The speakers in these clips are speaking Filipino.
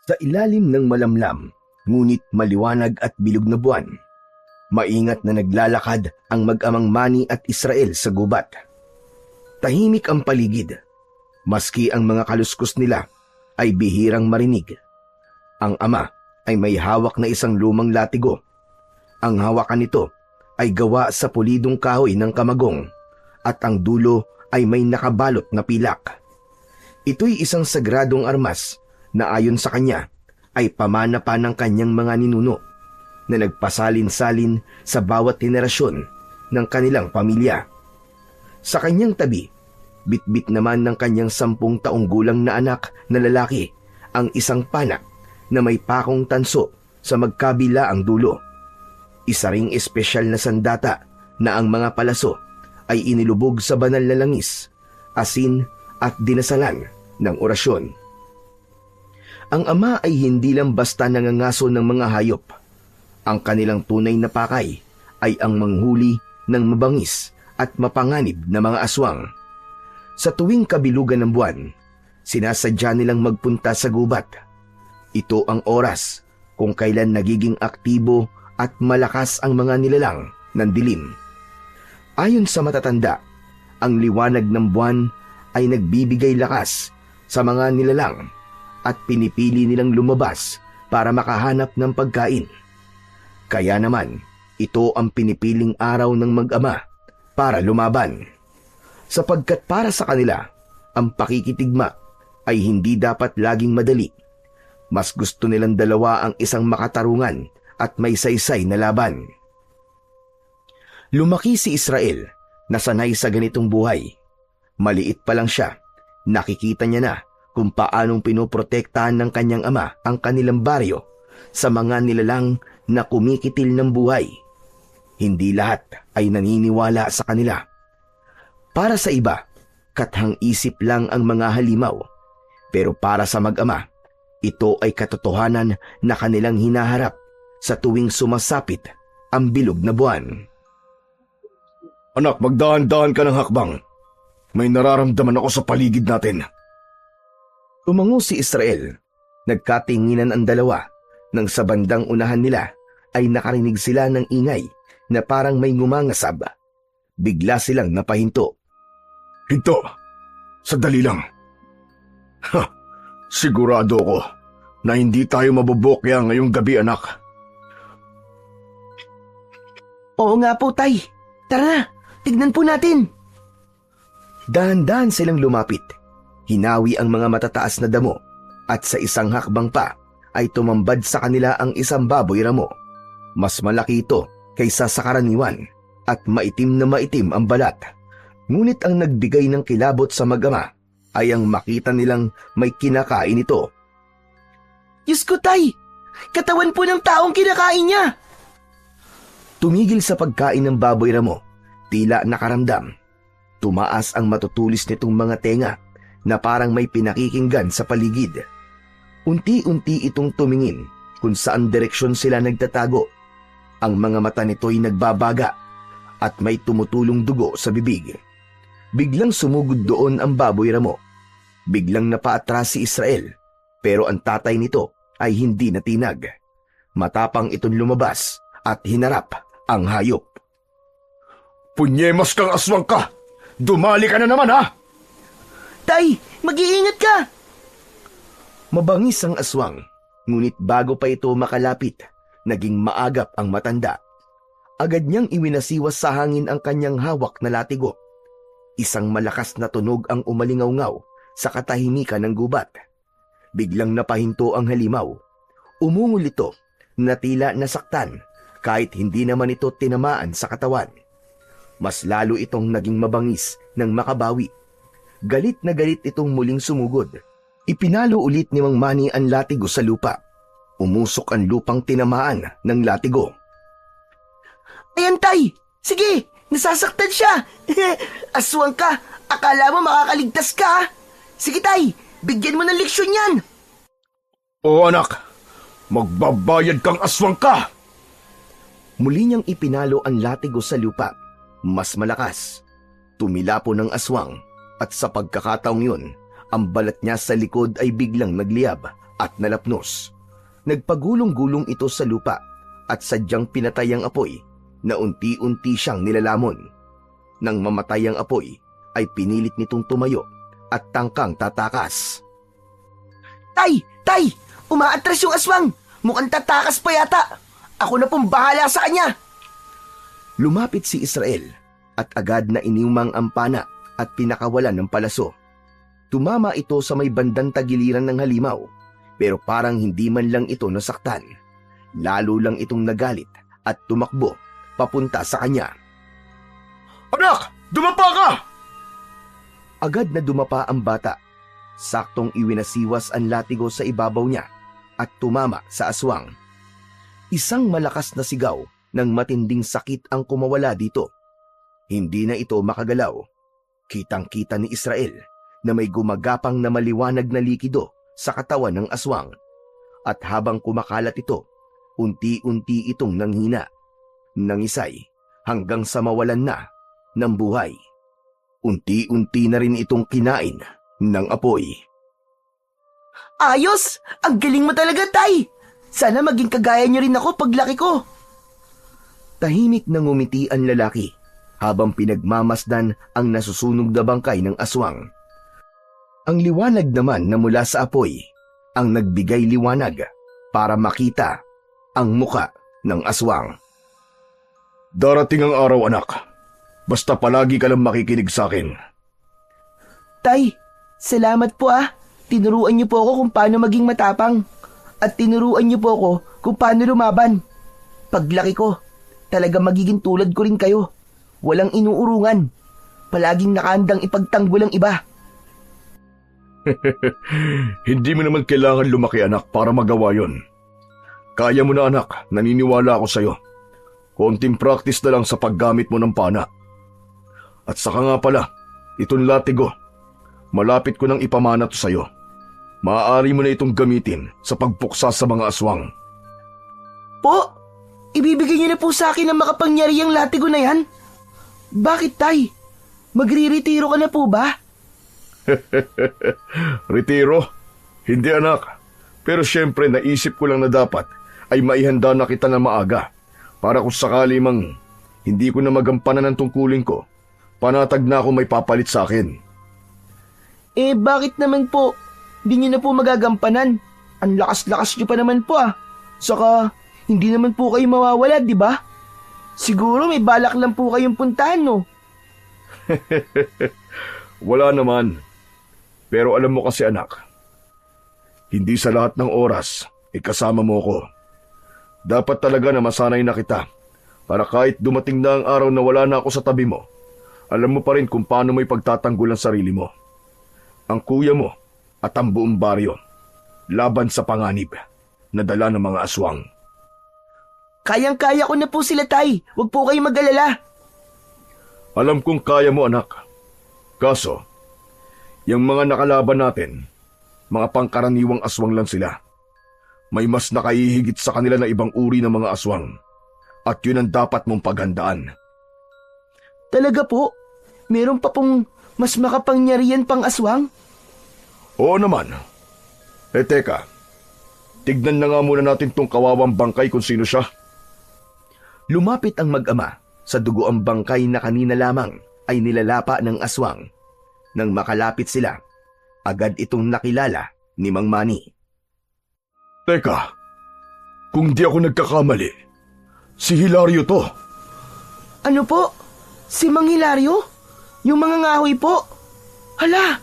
Sa ilalim ng malamlam, ngunit maliwanag at bilog na buwan, maingat na naglalakad ang mag-amang Manny at Israel sa gubat. Tahimik ang paligid, maski ang mga kaluskos nila ay bihirang marinig. Ang ama ay may hawak na isang lumang latigo. Ang hawakan nito ay gawa sa pulidong kahoy ng kamagong at ang dulo ay may nakabalot na pilak. Ito'y isang sagradong armas na ayon sa kanya ay pamana pa ng kanyang mga ninuno na nagpasalin-salin sa bawat henerasyon ng kanilang pamilya. Sa kanyang tabi, bitbit naman ng kanyang 10 taong gulang na anak na lalaki ang isang panak na may pakong tanso sa magkabila ang dulo. Isa ring espesyal na sandata na ang mga palaso ay inilubog sa banal na langis, asin at dinasalan ng orasyon. Ang ama ay hindi lang basta nangangaso ng mga hayop. Ang kanilang tunay na pakay ay ang manghuli ng mabangis at mapanganib na mga aswang. Sa tuwing kabilugan ng buwan, sinasadya nilang magpunta sa gubat. Ito ang oras kung kailan nagiging aktibo at malakas ang mga nilalang ng dilim. Ayon sa matatanda, ang liwanag ng buwan ay nagbibigay lakas sa mga nilalang at pinipili nilang lumabas para makahanap ng pagkain. Kaya naman, ito ang pinipiling araw ng mag-ama para lumaban. Sapagkat para sa kanila, ang pakikitigma ay hindi dapat laging madali. Mas gusto nilang dalawa ang isang makatarungan at may saysay na laban. Lumaki si Israel na sanay sa ganitong buhay. Maliit pa lang siya, nakikita niya na kung paanong pinoprotektahan ng kanyang ama ang kanilang baryo sa mga nilalang na kumikitil ng buhay. Hindi lahat ay naniniwala sa kanila. Para sa iba, kathang isip lang ang mga halimaw. Pero para sa mag-ama, ito ay katotohanan na kanilang hinaharap sa tuwing sumasapit ang bilog na buwan. Anak, magdahan-dahan ka ng hakbang. May nararamdaman ako sa paligid natin. Tumango si Israel. Nagkatinginan ang dalawa nang sa bandang unahan nila ay nakarinig sila ng ingay na parang may ngumangasab. Bigla silang napahinto. Hinto! Sandali lang. Sigurado ko na hindi tayo mabubukya ngayong gabi, anak. Oo nga po, Tay. Tara na, tignan po natin. Dahan-dahan silang lumapit. Hinawi ang mga matataas na damo at sa isang hakbang pa ay tumambad sa kanila ang isang baboy ramo. Mas malaki ito kaysa sa karaniwan at maitim na maitim ang balat. Ngunit ang nagbigay ng kilabot sa mag-ama ay ang makita nilang may kinakain ito. Diyos ko, Tay! Katawan po ng taong kinakain niya! Tumigil sa pagkain ng baboy ramo, tila nakaramdam. Tumaas ang matutulis nitong mga tenga na parang may pinakikinggan sa paligid. Unti-unti itong tumingin kung saan direksyon sila nagtatago. Ang mga mata nito'y nagbabaga at may tumutulong dugo sa bibig. Biglang sumugod doon ang baboy ramo. Biglang napaatras si Israel, pero ang tatay nito ay hindi natinag. Matapang itong lumabas at hinarap ang hayop. Punyemas kang aswang ka! Dumali ka na naman, ha? Tay, mag-iingat ka! Mabangis ang aswang, ngunit bago pa ito makalapit, naging maagap ang matanda. Agad niyang iwinasiwas sa hangin ang kanyang hawak na latigo. Isang malakas na tunog ang umalingaw-ngaw sa katahimikan ng gubat. Biglang napahinto ang halimaw. Umungol ito na tila nasaktan kahit hindi naman ito tinamaan sa katawan. Mas lalo itong naging mabangis nang makabawi. Galit na galit itong muling sumugod. Ipinalo ulit ni Mang Manny ang latigo sa lupa. Umusok ang lupang tinamaan ng latigo. Ayan, Tay! Sige! Nasasaktan siya! Aswang ka! Akala mo makakaligtas ka! Sige, Tay! Bigyan mo ng leksyon yan! Oo, anak. Magbabayad kang aswang ka! Muli niyang ipinalo ang latigo sa lupa. Mas malakas. Tumilapo ng aswang at sa pagkakataong yun, ang balat niya sa likod ay biglang nagliyab at nalapnos. Nagpagulong-gulong ito sa lupa at sadyang pinatay ang apoy na unti-unti siyang nilalamon. Nang mamatay ang apoy, ay pinilit nitong tumayo at tangkang tatakas. Tay! Tay! Umaatras yung aswang! Mukhang tatakas pa yata! Ako na pong bahala sa kanya! Lumapit si Israel at agad na iniumang ang pana at pinakawalan ng palaso. Tumama ito sa may bandang tagiliran ng halimaw, pero parang hindi man lang ito nasaktan. Lalo lang itong nagalit at tumakbo papunta sa kanya. Anak! Dumapa ka! Agad na dumapa ang bata. Saktong iwinasiwas ang latigo sa ibabaw niya at tumama sa aswang. Isang malakas na sigaw ng matinding sakit ang kumawala dito. Hindi na ito makagalaw. Kitang-kita ni Israel na may gumagapang na maliwanag na likido sa katawan ng aswang. At habang kumakalat ito, unti-unti itong nanghina. Nangisay hanggang sa mawalan na ng buhay. Unti-unti na rin itong kinain ng apoy. Ayos! Ang galing mo talaga, Tay! Sana maging kagaya niyo rin ako paglaki ko. Tahimik na ngumiti ang lalaki habang pinagmamasdan ang nasusunog na bangkay ng aswang. Ang liwanag naman na mula sa apoy ang nagbigay liwanag para makita ang muka ng aswang. Darating ang araw, anak. Basta palagi ka lang makikinig sa akin. Tay, salamat po ah. Tinuruan niyo po ako kung paano maging matapang. At tinuruan niyo po ako kung paano lumaban. Paglaki ko, talaga magiging tulad ko rin kayo. Walang inuurungan. Palaging nakahandang ipagtanggol ang iba. Hindi mo naman kailangan lumaki, anak, para magawa yon. Kaya mo na, anak. Naniniwala ako sa'yo. Konting practice na lang sa paggamit mo ng pana. At saka nga pala, itong latigo. Malapit ko nang ipamana to sa'yo. Maaari mo na itong gamitin sa pagpuksa sa mga aswang. Po, ibibigay niyo na po sa akin ang makapangyarihang latigo na yan? Bakit, Tay? Magre-retiro ka na po ba? Retiro? Hindi, anak. Pero syempre naisip ko lang na dapat ay maihanda na kita na maaga para kung sakali mang hindi ko na magampanan ng tungkulin ko, panatag na ako may papalit sa akin. Eh bakit naman po? Hindi niyo na po magagampanan. Ang lakas-lakas niyo pa naman po ah. Saka hindi naman po kayo mawawala, di ba? Siguro may balak lang po kayong puntahan, no? Wala naman. Pero alam mo kasi, anak, hindi sa lahat ng oras kasama mo ko. Dapat talaga na masanay na kita para kahit dumating na ang araw na wala na ako sa tabi mo, alam mo pa rin kung paano mo ipagtatanggol ang sarili mo. Ang kuya mo at ang buong baryo laban sa panganib na dala ng mga aswang. Kayang-kaya ko na po sila, Tay. Huwag po kayong mag-alala. Alam kong kaya mo, anak. Kaso, yung mga nakalaban natin, mga pangkaraniwang aswang lang sila. May mas nakahihigit sa kanila na ibang uri ng mga aswang. At yun ang dapat mong paghandaan. Talaga po? Meron pa pong mas makapangyarihan pang aswang? Oo naman. Teka. Tignan na nga muna natin tong kawawang bangkay kung sino siya. Lumapit ang mag-ama sa dugo ang bangkay na kanina lamang ay nilalapa ng aswang. Nang makalapit sila, agad itong nakilala ni Mang Manny. Teka, kung di ako nagkakamali, si Hilario to. Ano po? Si Mang Hilario? Yung mga ngahoy po? Hala,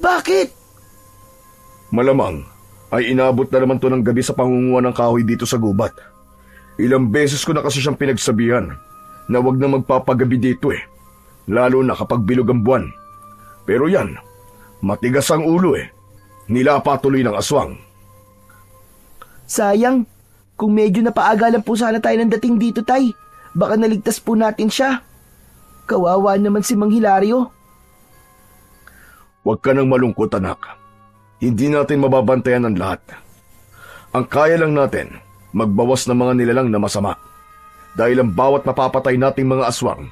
bakit? Malamang ay inabot na naman to ng gabi sa pangunguha ng kahoy dito sa gubat. Ilang beses ko na kasi siyang pinagsabihan na wag na magpapagabi dito lalo na kapag bilog ang buwan. Pero yan, matigas ang ulo nilapa tuloy ng aswang. Sayang, kung medyo napaaga lang po sana tayo ng dating dito, Tay, baka naligtas po natin siya. Kawawa naman si Mang Hilario. Huwag ka nang malungkot, anak. Hindi natin mababantayan ang lahat. Ang kaya lang natin, magbawas ng mga nilalang na masama. Dahil ang bawat mapapatay nating mga aswang,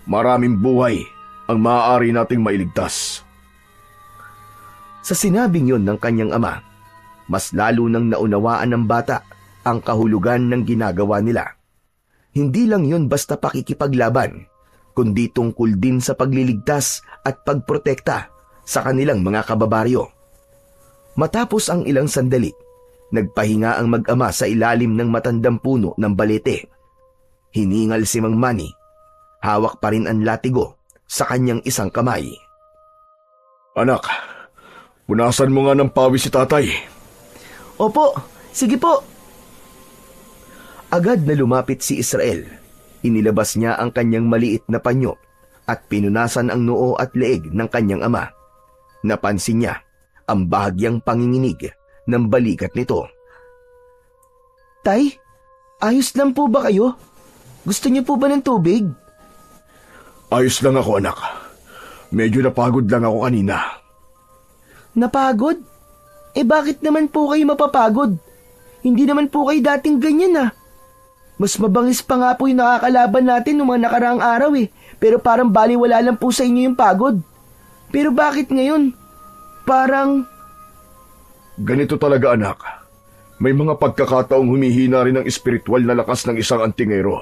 maraming buhay ang maaari nating mailigtas. Sa sinabing yon ng kanyang ama, mas lalo nang naunawaan ng bata ang kahulugan ng ginagawa nila. Hindi lang yun basta pakikipaglaban, kundi tungkol din sa pagliligtas at pagprotekta sa kanilang mga kababaryo. Matapos ang ilang sandali, nagpahinga ang mag-ama sa ilalim ng matandang puno ng balete. Hiningal si Mang Manny. Hawak pa rin ang latigo sa kanyang isang kamay. Anak, punasan mo nga ng pawis si tatay. Opo, sige po. Agad na lumapit si Israel. Inilabas niya ang kanyang maliit na panyo at pinunasan ang noo at leeg ng kanyang ama. Napansin niya ang bahagyang panginginig ng balikat nito. Tay, ayos lang po ba kayo? Gusto niyo po ba ng tubig? Ayos lang ako, anak. Medyo napagod lang ako kanina. Napagod? Bakit naman po kayo mapapagod? Hindi naman po kayo dating ganyan. Mas mabangis pa nga po yung nakakalaban natin noong mga nakaraang araw Pero parang baliwala lang po sa inyo yung pagod. Pero bakit ngayon? Parang... Ganito talaga, anak. May mga pagkakataong humihina rin ang espiritual na lakas ng isang antingero.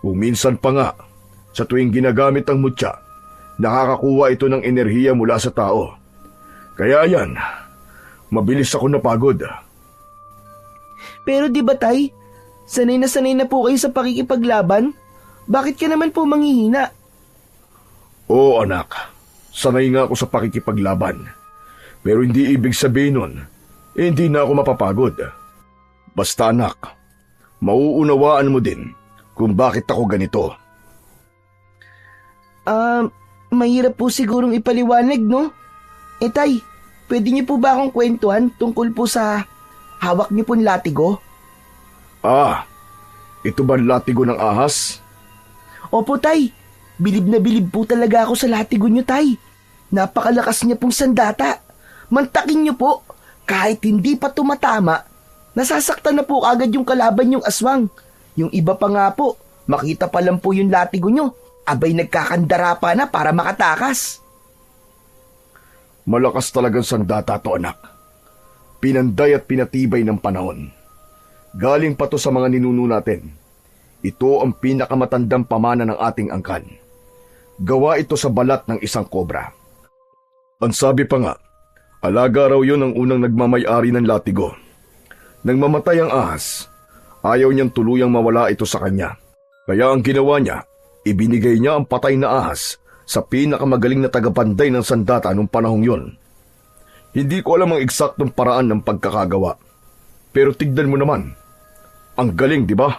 Kung minsan pa nga, sa tuwing ginagamit ang mutya, nakakakuha ito ng enerhiya mula sa tao. Kaya yan, mabilis ako napagod. Pero di ba tay, sanay na po kayo sa pakikipaglaban? Bakit ka naman po manghihina? Oo, anak. Sanay nga ako sa pakikipaglaban. Pero hindi ibig sabihin nun, hindi na ako mapapagod. Basta anak, mauunawaan mo din kung bakit ako ganito. Mahirap po sigurong ipaliwanag, no? Tay, pwede niyo po ba akong kwentuhan tungkol po sa hawak niyo pong latigo? Ito ba latigo ng ahas? Opo, tay. Bilib na bilib po talaga ako sa latigo niyo, tay. Napakalakas niya pong sandata. Mantakin niyo po, kahit hindi pa tumatama, nasasaktan na po agad yung kalaban yung aswang. Yung iba pa nga po, makita pa lang po yung latigo niyo, abay nagkakandara pa na para makatakas. Malakas talagang sandata to, anak. Pinanday at pinatibay ng panahon. Galing pa to sa mga ninuno natin. Ito ang pinakamatandang pamana ng ating angkan. Gawa ito sa balat ng isang kobra. Ang sabi pa nga, alaga raw yun ang unang nagmamay-ari ng latigo. Nang mamatay ang ahas, ayaw niyang tuluyang mawala ito sa kanya. Kaya ang ginawa niya, ibinigay niya ang patay na ahas sa pinakamagaling na tagapanday ng sandata noong panahong yun. Hindi ko alam ang eksaktong paraan ng pagkakagawa. Pero tignan mo naman, ang galing, di ba?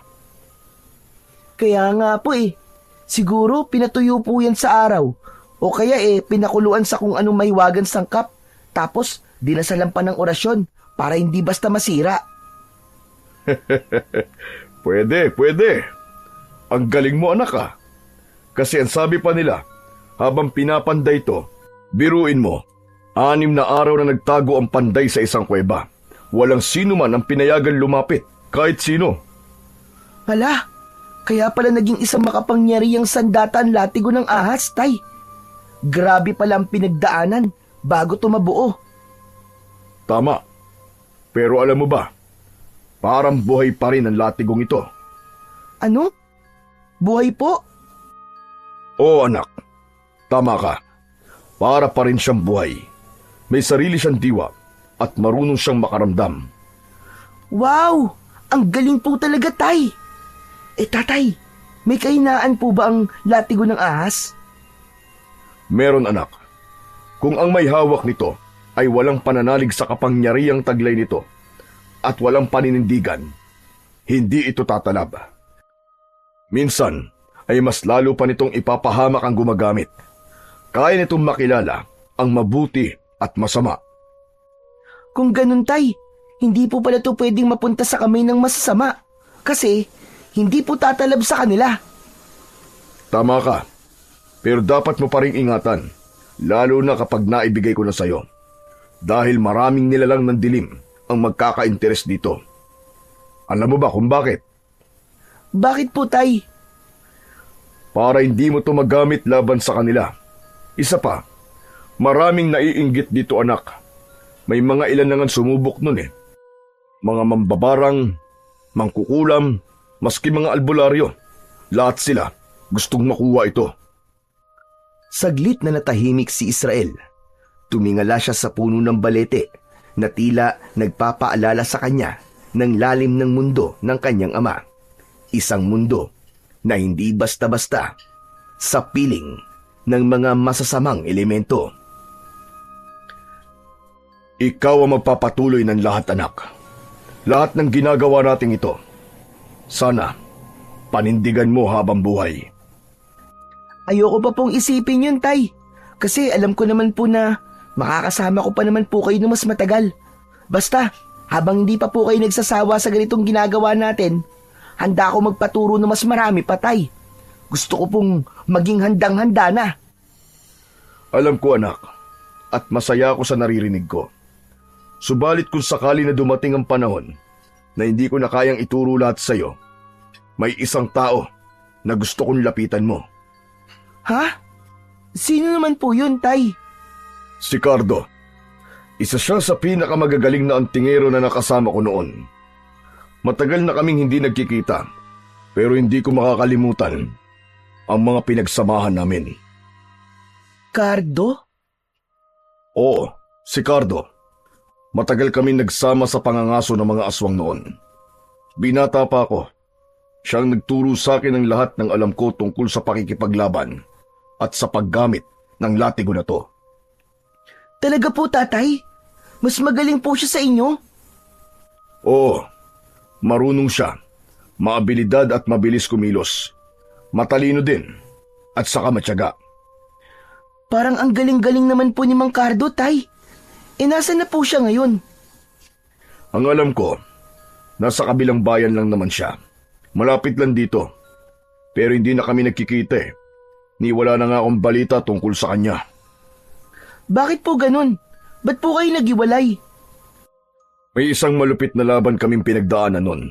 Kaya nga po siguro pinatuyo po yan sa araw. O kaya pinakuluan sa kung anong mahiwagan sangkap. Tapos dinasalan pa ng orasyon para hindi basta masira. Pwede. Ang galing mo, anak. Kasi ang sabi pa nila, habang pinapanday ito, biruin mo, 6 na araw na nagtago ang panday sa isang kuweba. Walang sino man ang pinayagan lumapit, kahit sino. Hala, kaya pala naging isang makapangyarihang sandata ang latigo ng ahas, tay. Grabe pala ang pinagdaanan bago tumabuo. Tama. Pero alam mo ba, parang buhay pa rin ang latigong ito. Ano? Buhay po? Oo, anak. Tama ka. Para pa rin siyang buhay. May sarili siyang diwa at marunong siyang makaramdam. Wow! Ang galing po talaga, tay. Tatay, may kahinaan po ba ang latigo ng ahas? Meron, anak. Kung ang may hawak nito ay walang pananalig sa kapangyarihang taglay nito at walang paninindigan, hindi ito tatalab. Minsan ay mas lalo pa nitong ipapahamak ang gumagamit. Kaya nitong makilala ang mabuti at masama. Kung ganun, tay, hindi po pala ito pwedeng mapunta sa kamay ng masasama kasi hindi po tatalab sa kanila. Tama ka. Pero dapat mo pa rin ingatan, lalo na kapag naibigay ko na sayo. Dahil maraming nilalang ng dilim ang magkaka-interes dito. Alam mo ba kung bakit? Bakit po, tay? Para hindi mo to magamit laban sa kanila. Isa pa, maraming naiinggit dito, anak. May mga ilan na nga sumubok nun eh. Mga mambabarang, mangkukulam, maski mga albularyo. Lahat sila gustong makuha ito. Saglit na natahimik si Israel. Tumingala siya sa puno ng balete na tila nagpapaalala sa kanya ng lalim ng mundo ng kanyang ama. Isang mundo na hindi basta-basta sa piling ng mga masasamang elemento. Ikaw ang magpapatuloy ng lahat, anak. Lahat ng ginagawa nating ito. Sana, panindigan mo habang buhay. Ayoko pa pong isipin yun, Tay. Kasi alam ko naman po na makakasama ko pa naman po kayo ng mas matagal. Basta, habang hindi pa po kayo nagsasawa sa ganitong ginagawa natin, handa ako magpaturo ng mas marami pa, Tay. Gusto ko pong maging handang-handa na. Alam ko, anak, at masaya ako sa naririnig ko. Subalit kung sakali na dumating ang panahon na hindi ko na kayang ituro lahat sa iyo, may isang tao na gusto kong lapitan mo. Ha? Sino naman po yun, Tay? Si Cardo. Isa siya sa pinakamagagaling na antingero na nakasama ko noon. Matagal na kaming hindi nagkikita, pero hindi ko makakalimutan ang mga pinagsamahan namin. Cardo? Oo, si Cardo. Matagal kami nagsama sa pangangaso ng mga aswang noon. Binata pa ako. Siyang nagturo sa akin ng lahat ng alam ko tungkol sa pakikipaglaban at sa paggamit ng latigo na to. Talaga po, Tatay? Mas magaling po siya sa inyo? Oo, marunong siya. Maabilidad at mabilis kumilos. Matalino din at saka matyaga. Parang ang galing-galing naman po ni Mang Cardo, Tay. Nasaan na po siya ngayon? Ang alam ko, nasa kabilang bayan lang naman siya. Malapit lang dito. Pero hindi na kami nagkikita eh. Ni wala na nga akong balita tungkol sa kanya. Bakit po ganun? Ba't po kayo naghiwalay? May isang malupit na laban kaming pinagdaanan nun.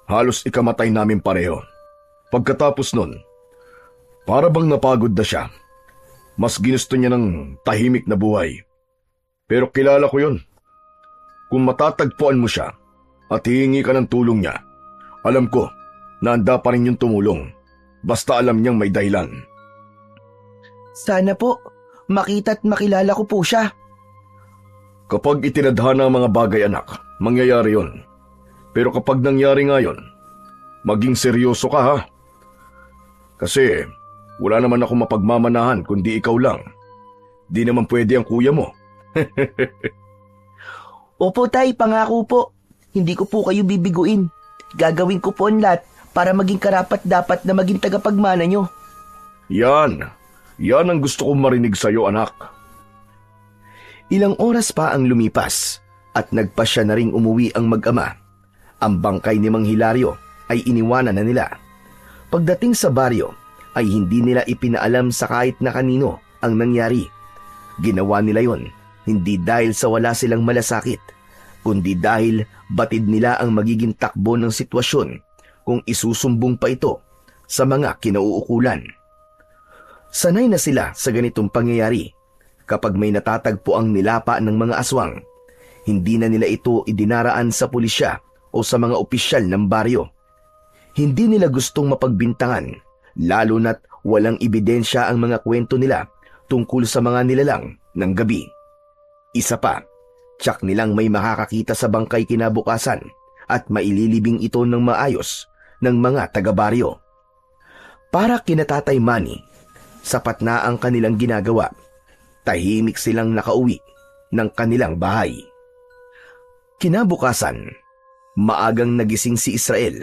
Halos ikamatay namin pareho. Pagkatapos nun, para bang napagod na siya. Mas ginusto niya ng tahimik na buhay. Pero kilala ko yun. Kung matatagpuan mo siya at hihingi ka ng tulong niya, alam ko na handa pa rin yung tumulong. Basta alam niyang may dahilan. Sana po, makita at makilala ko po siya. Kapag itinadhana ang mga bagay, anak, mangyayari yon. Pero kapag nangyari nga yun, maging seryoso ka ha. Kasi wala naman ako mapagmamanahan kundi ikaw lang. Di naman pwede ang kuya mo. Opo, Tay, pangako po. Hindi ko po kayo bibiguin. Gagawin ko po ang lahat para maging karapat-dapat na maging tagapagmana nyo. Yan ang gusto kong marinig sa'yo, anak. Ilang oras pa ang lumipas at nagpasya na ring umuwi ang mag-ama. Ang bangkay ni Mang Hilario ay iniwanan na nila. Pagdating sa baryo ay hindi nila ipinaalam sa kahit na kanino ang nangyari. Ginawa nila yon hindi dahil sa wala silang malasakit, kundi dahil batid nila ang magiging takbo ng sitwasyon kung isusumbong pa ito sa mga kinauukulan. Sanay na sila sa ganitong pangyayari. Kapag may natatagpo ang nilapa ng mga aswang, hindi na nila ito idinaraan sa pulisya o sa mga opisyal ng baryo. Hindi nila gustong mapagbintangan, lalo na't walang ebidensya ang mga kwento nila tungkol sa mga nilalang ng gabi. Isa pa, tiyak nilang may makakakita sa bangkay kinabukasan at maililibing ito ng maayos ng mga taga-baryo. Para kina Tatay Manny, sapat na ang kanilang ginagawa. Tahimik silang nakauwi ng kanilang bahay. Kinabukasan, maagang nagising si Israel.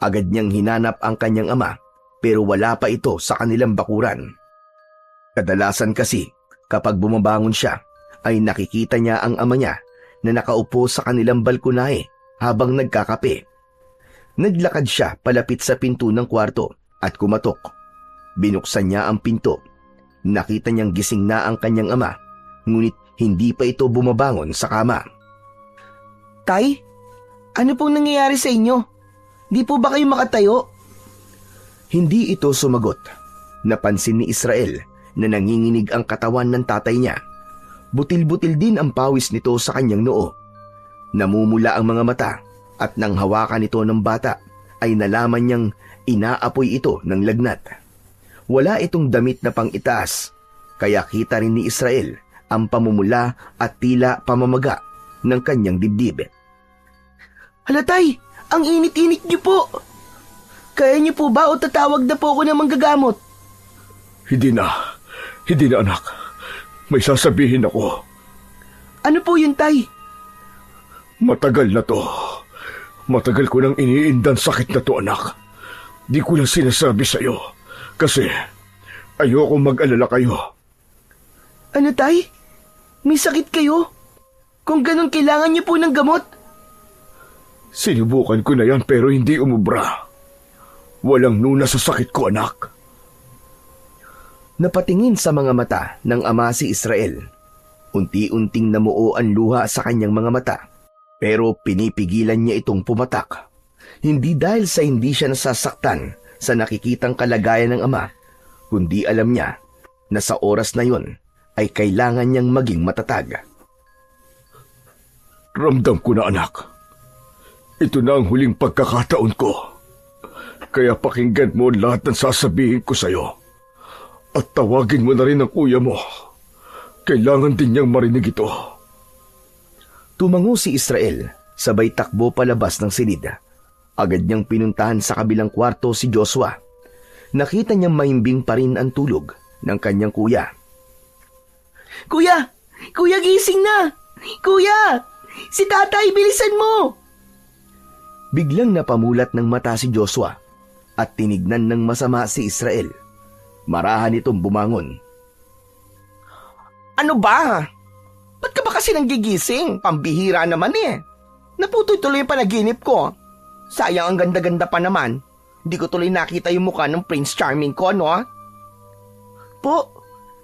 Agad niyang hinanap ang kanyang ama pero wala pa ito sa kanilang bakuran. Kadalasan kasi kapag bumabangon siya ay nakikita niya ang ama niya na nakaupo sa kanilang balkonahe habang nagkakape. Naglakad siya palapit sa pinto ng kwarto at kumatok. Binuksan niya ang pinto. Nakita niyang gising na ang kanyang ama, ngunit hindi pa ito bumabangon sa kama. Tay, ano pong nangyayari sa inyo? Di po ba kayo makatayo? Hindi ito sumagot. Napansin ni Israel na nanginginig ang katawan ng tatay niya. Butil-butil din ang pawis nito sa kanyang noo. Namumula ang mga mata at nang hawakan ito ng bata ay nalaman niyang inaapoy ito ng lagnat. Wala itong damit na pang-itaas, kaya kita rin ni Israel ang pamumula at tila pamamaga ng kanyang dibdib. Hala tay, ang init-init niyo po. Kaya niyo po ba o tatawag na po ako ng manggagamot? Hindi na anak. May sasabihin ako. Ano po yun tay? Matagal na to. Matagal ko nang iniindan sakit na to, anak. Di ko lang sinasabi sa'yo. Kasi ayoko mag-alala kayo. Ano tay? May sakit kayo? Kung ganun kailangan niyo po ng gamot? Sinubukan ko na yan pero hindi umubra. Walang nuna sa sakit ko, anak. Napatingin sa mga mata ng ama si Israel. Unti-unting namuo ang luha sa kanyang mga mata, pero pinipigilan niya itong pumatak. Hindi dahil sa hindi siya nasasaktan sa nakikitang kalagayan ng ama, kundi alam niya na sa oras na yon ay kailangan niyang maging matatag. Ramdam ko na, anak. Ito na ang huling pagkakataon ko. Kaya pakinggan mo lahat ng sasabihin ko sa'yo. At tawagin mo na rin ang kuya mo. Kailangan din niyang marinig ito. Tumango si Israel, sabay takbo palabas ng silid. Agad niyang pinuntahan sa kabilang kwarto si Joshua. Nakita niyang mahimbing pa rin ang tulog ng kanyang kuya. Kuya! Kuya, gising na! Kuya! Si tatay, bilisan mo! Biglang napamulat ng mata si Joshua at tinignan ng masama si Israel. Marahan itong bumangon. Ano ba? Ba't ka ba kasi nanggigising? Pambihira naman eh. Naputoy tuloy yung panaginip ko. Sayang ang ganda-ganda pa naman. Hindi ko tuloy nakita yung mukha ng Prince Charming ko, no? Po,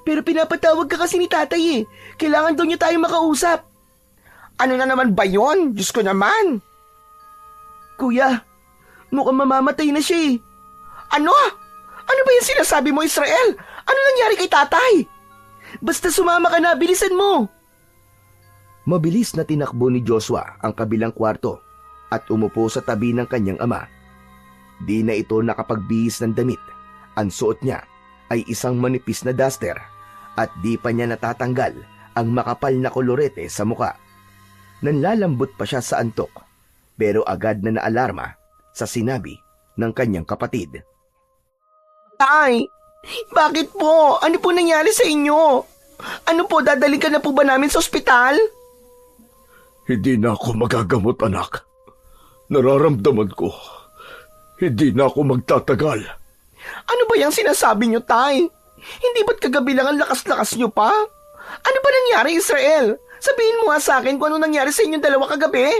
pero pinapatawag ka kasi ni tatay eh. Kailangan daw niya tayo makausap. Ano na naman ba yon? Diyos ko naman. Kuya, mukhang mamamatay na siya eh. Ano? Ano ba yung sinasabi mo, Israel? Ano nangyari kay tatay? Basta sumama ka na, bilisan mo. Mabilis na tinakbo ni Joshua ang kabilang kwarto at umupo sa tabi ng kanyang ama. Di na ito nakapagbihis ng damit. Ang suot niya ay isang manipis na duster at di pa niya natatanggal ang makapal na kolorete sa muka. Nanlalambot pa siya sa antok, pero agad na naalarma sa sinabi ng kanyang kapatid. Tay, bakit po? Ano po nangyari sa inyo? Ano po, dadalhin ka na po ba namin sa ospital? Hindi na ako magagamot, anak. Nararamdaman ko. Hindi na ako magtatagal. Ano ba yung sinasabi niyo, tay? Hindi ba't kagabi lang ang lakas-lakas niyo pa? Ano ba nangyari, Israel? Sabihin mo nga sa akin kung ano nangyari sa inyong dalawa kagabi.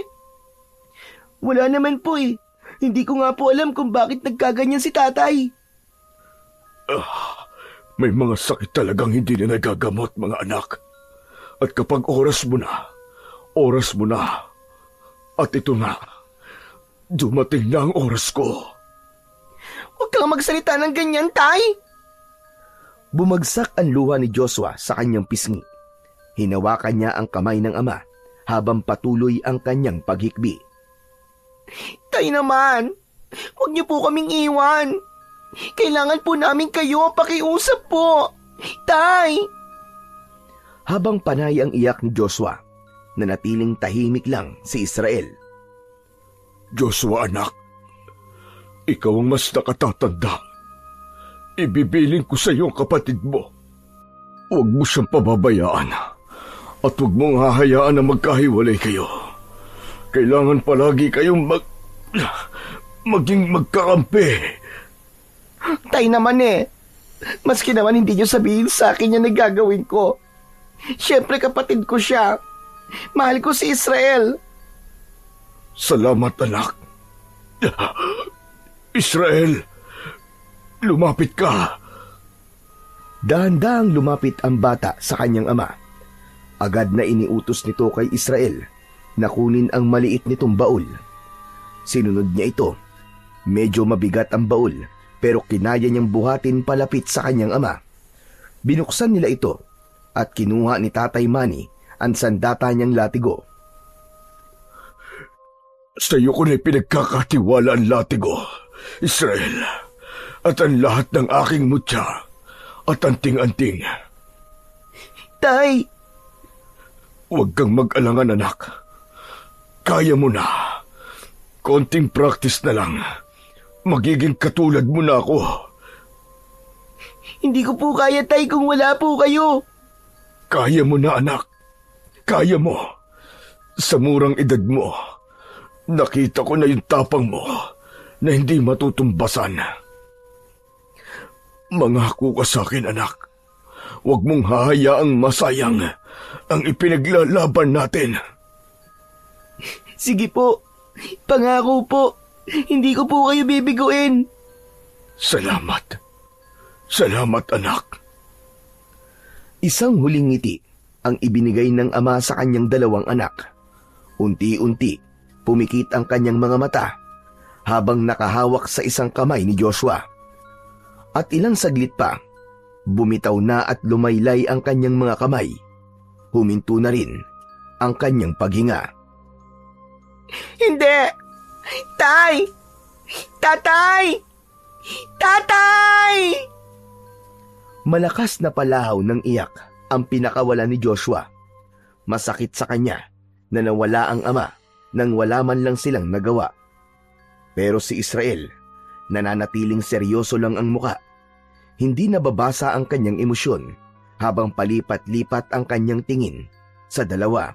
Wala naman po eh. Hindi ko nga po alam kung bakit nagkaganyan si tatay. May mga sakit talagang hindi na nagagamot, mga anak. At kapag oras mo na. At ito na, dumating na ang oras ko. Huwag kang magsalita ng ganyan, tay. Bumagsak ang luha ni Joshua sa kanyang pisngi. Hinawakan niya ang kamay ng ama habang patuloy ang kanyang paghikbi. Tay naman, huwag niyo po kaming iwan. Kailangan po namin kayo, pakiusap po. Tay! Habang panay ang iyak ni Joshua, nanatiling tahimik lang si Israel. Joshua, anak, ikaw ang mas nakatatanda. Ibibiling ko sa iyo ang kapatid mo. Huwag mo siyang pababayaan at huwag mong hahayaan na magkahiwalay kayo. Kailangan palagi kayong maging magkakampi. Tay naman eh. Maski naman hindi niyo sabihin sa akin yung nagagawin ko. Siyempre kapatid ko siya. Mahal ko si Israel. Salamat, anak. Israel, lumapit ka. Dahan-dahang lumapit ang bata sa kanyang ama. Agad na iniutos nito kay Israel na kunin ang maliit nitong baul. Sinunod niya ito. Medyo mabigat ang baul, pero kinaya niyang buhatin palapit sa kanyang ama. Binuksan nila ito at kinuha ni Tatay Manny ang sandata niyang latigo. Sa iyo ko na pinagkakatiwala ang latigo, Israel, at ang lahat ng aking mutya at anting-anting. Tay! Huwag kang mag-alangan, anak. Kaya mo na. Konting practice na lang. Magiging katulad mo na ako. Hindi ko po kaya, Tay, kung wala po kayo. Kaya mo na, anak. Kaya mo. Sa murang edad mo, nakita ko na yung tapang mo na hindi matutumbasan. Mangako ka sa akin, anak. Huwag mong hahayaang masayang ang ipinaglalaban natin. Sige po. Pangako po. Hindi ko po kayo bibiguin. Salamat. Salamat, anak. Isang huling ngiti ang ibinigay ng ama sa kanyang dalawang anak. Unti-unti, pumikit ang kanyang mga mata habang nakahawak sa isang kamay ni Joshua. At ilang saglit pa, bumitaw na at lumaylay ang kanyang mga kamay. Huminto na rin ang kanyang paghinga. Hindi! Tay! Tatay! Tatay! Malakas na palahaw ng iyak ang pinakawala ni Joshua. Masakit sa kanya na nawala ang ama nang wala man lang silang nagawa. Pero si Israel, nananatiling seryoso lang ang muka. Hindi nababasa ang kanyang emosyon habang palipat-lipat ang kanyang tingin sa dalawa.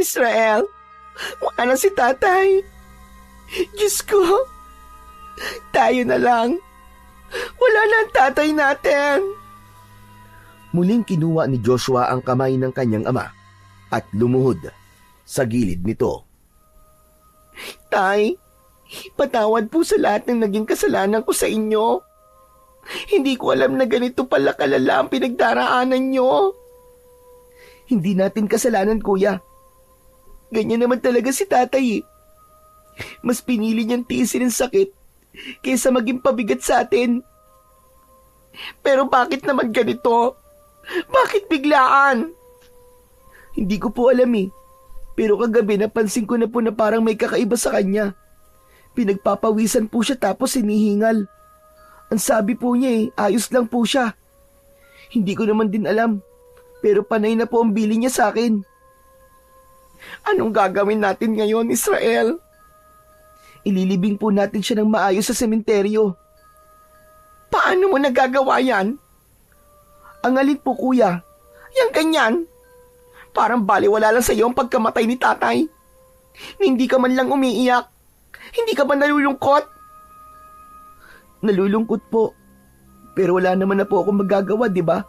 Israel, wala na si tatay. Diyos ko, tayo na lang. Wala na ang tatay natin. Muling kinuha ni Joshua ang kamay ng kanyang ama at lumuhod sa gilid nito. Tay, patawad po sa lahat ng naging kasalanan ko sa inyo. Hindi ko alam na ganito pala kalala ang pinagdaraanan nyo. Hindi natin kasalanan, kuya. Ganyan naman talaga si tatay eh. Mas pinili niyang tiisin ang sakit kaysa maging pabigat sa atin. Pero bakit naman ganito? Bakit biglaan? Hindi ko po alam eh. Pero kagabi napansin ko na po na parang may kakaiba sa kanya. Pinagpapawisan po siya tapos hinihingal. Ang sabi po niya eh, ayos lang po siya. Hindi ko naman din alam. Pero panay na po ang bili niya sa akin. Anong gagawin natin ngayon, Israel? Ililibing po natin siya ng maayos sa sementeryo. Paano mo nagagawa yan? Ang alin po, kuya? Yang ganyan? Parang baliwala lang sa iyo ang pagkamatay ni tatay. Hindi ka man lang umiiyak. Hindi ka ba nalulungkot? Nalulungkot po. Pero wala naman na po akong magagawa, di ba?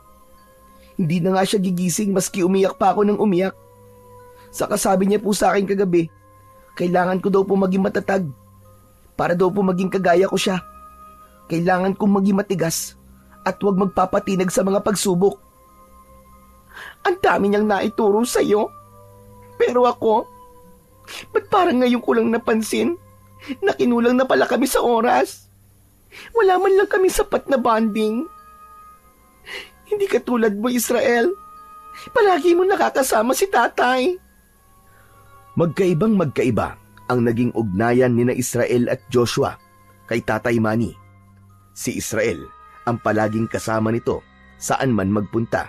Hindi na nga siya gigising maski umiyak pa ako ng umiyak. Saka sabi niya po sa akin kagabi, kailangan ko daw po maging matatag. Para daw po maging kagaya ko siya. Kailangan kong maging matigas at huwag magpapatinag sa mga pagsubok. Ang dami niyang naituro sa iyo. Pero ako, ba't parang ngayon ko lang napansin na kinulang na pala kami sa oras? Wala man lang kami sapat na bonding. Hindi katulad mo, Israel. Palagi mo nakakasama si tatay. Magkaibang magkaiba ang naging ugnayan ni na Israel at Joshua kay Tatay Manny. Si Israel ang palaging kasama nito saan man magpunta.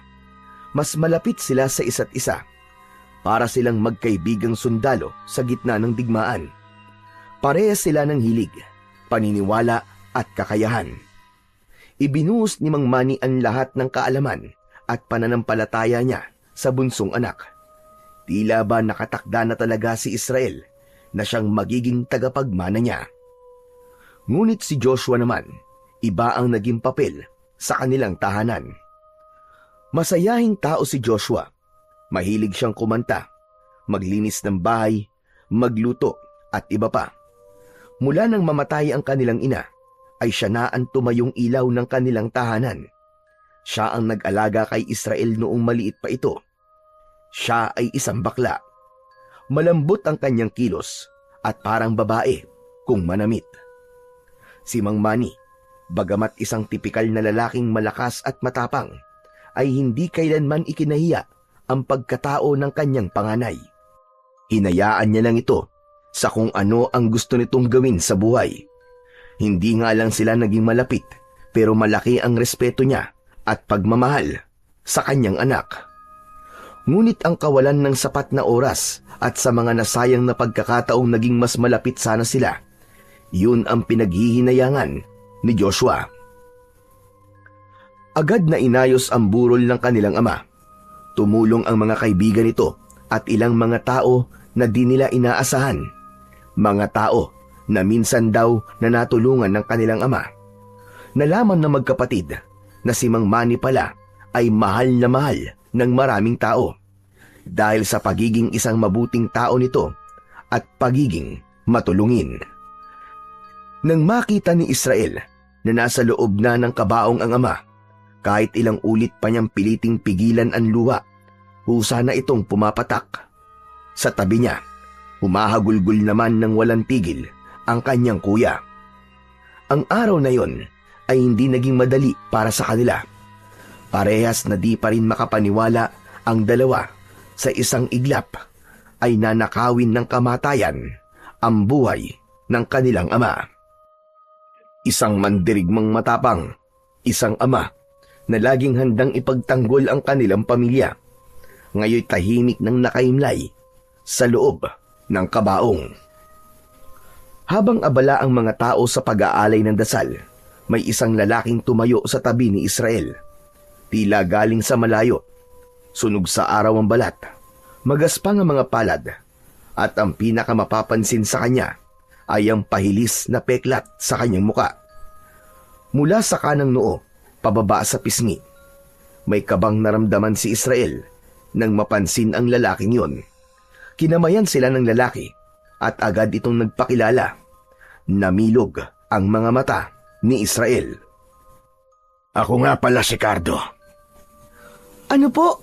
Mas malapit sila sa isa't isa. Para silang magkaibigang sundalo sa gitna ng digmaan. Parehas sila ng hilig, paniniwala at kakayahan. Ibinuhos ni Mang Manny ang lahat ng kaalaman at pananampalataya niya sa bunsong anak. Tila ba nakatakda na talaga si Israel na siyang magiging tagapagmana niya. Ngunit si Joshua naman, iba ang naging papel sa kanilang tahanan. Masayahing tao si Joshua. Mahilig siyang kumanta, maglinis ng bahay, magluto at iba pa. Mula nang mamatay ang kanilang ina, ay siya na ang tumayong ilaw ng kanilang tahanan. Siya ang nag-alaga kay Israel noong maliit pa ito. Siya ay isang bakla. Malambot ang kanyang kilos at parang babae kung manamit. Si Mang Manny, bagamat isang tipikal na lalaking malakas at matapang, ay hindi kailanman ikinahiya ang pagkatao ng kanyang panganay. Hinayaan niya lang ito sa kung ano ang gusto nitong gawin sa buhay. Hindi nga lang sila naging malapit, pero malaki ang respeto niya at pagmamahal sa kanyang anak. Ngunit ang kawalan ng sapat na oras at sa mga nasayang na pagkakataong naging mas malapit sana sila, yun ang pinaghihinayangan ni Joshua. Agad na inayos ang burol ng kanilang ama. Tumulong ang mga kaibigan nito at ilang mga tao na di nila inaasahan. Mga tao na minsan daw na natulungan ng kanilang ama. Nalaman ng magkapatid na si Mang Manny pala ay mahal na mahal ng maraming tao dahil sa pagiging isang mabuting tao nito at pagiging matulungin. Nang makita ni Israel na nasa loob na ng kabaong ang ama, kahit ilang ulit pa niyang piliting pigilan ang luha, husa na itong pumapatak. Sa tabi niya, humahagulgol naman ng walang tigil ang kanyang kuya. Ang araw na yon ay hindi naging madali para sa kanila. Parehas na di pa rin makapaniwala ang dalawa sa isang iglap ay nanakawin ng kamatayan ang buhay ng kanilang ama. Isang mandirigmang matapang, isang ama na laging handang ipagtanggol ang kanilang pamilya, ngayon tahimik ng nakaimlay sa loob ng kabaong. Habang abala ang mga tao sa pag-aalay ng dasal, may isang lalaking tumayo sa tabi ni Israel. Tila galing sa malayo, sunog sa araw ang balat, magaspang ang mga palad, at ang pinakamapapansin sa kanya ay ang pahilis na peklat sa kanyang muka. Mula sa kanang noo, pababa sa pisngi, may kabang naramdaman si Israel nang mapansin ang lalaking yon. Kinamayan sila ng lalaki at agad itong nagpakilala. Namilog ang mga mata ni Israel. Ako nga pala si Cardo. Ano po?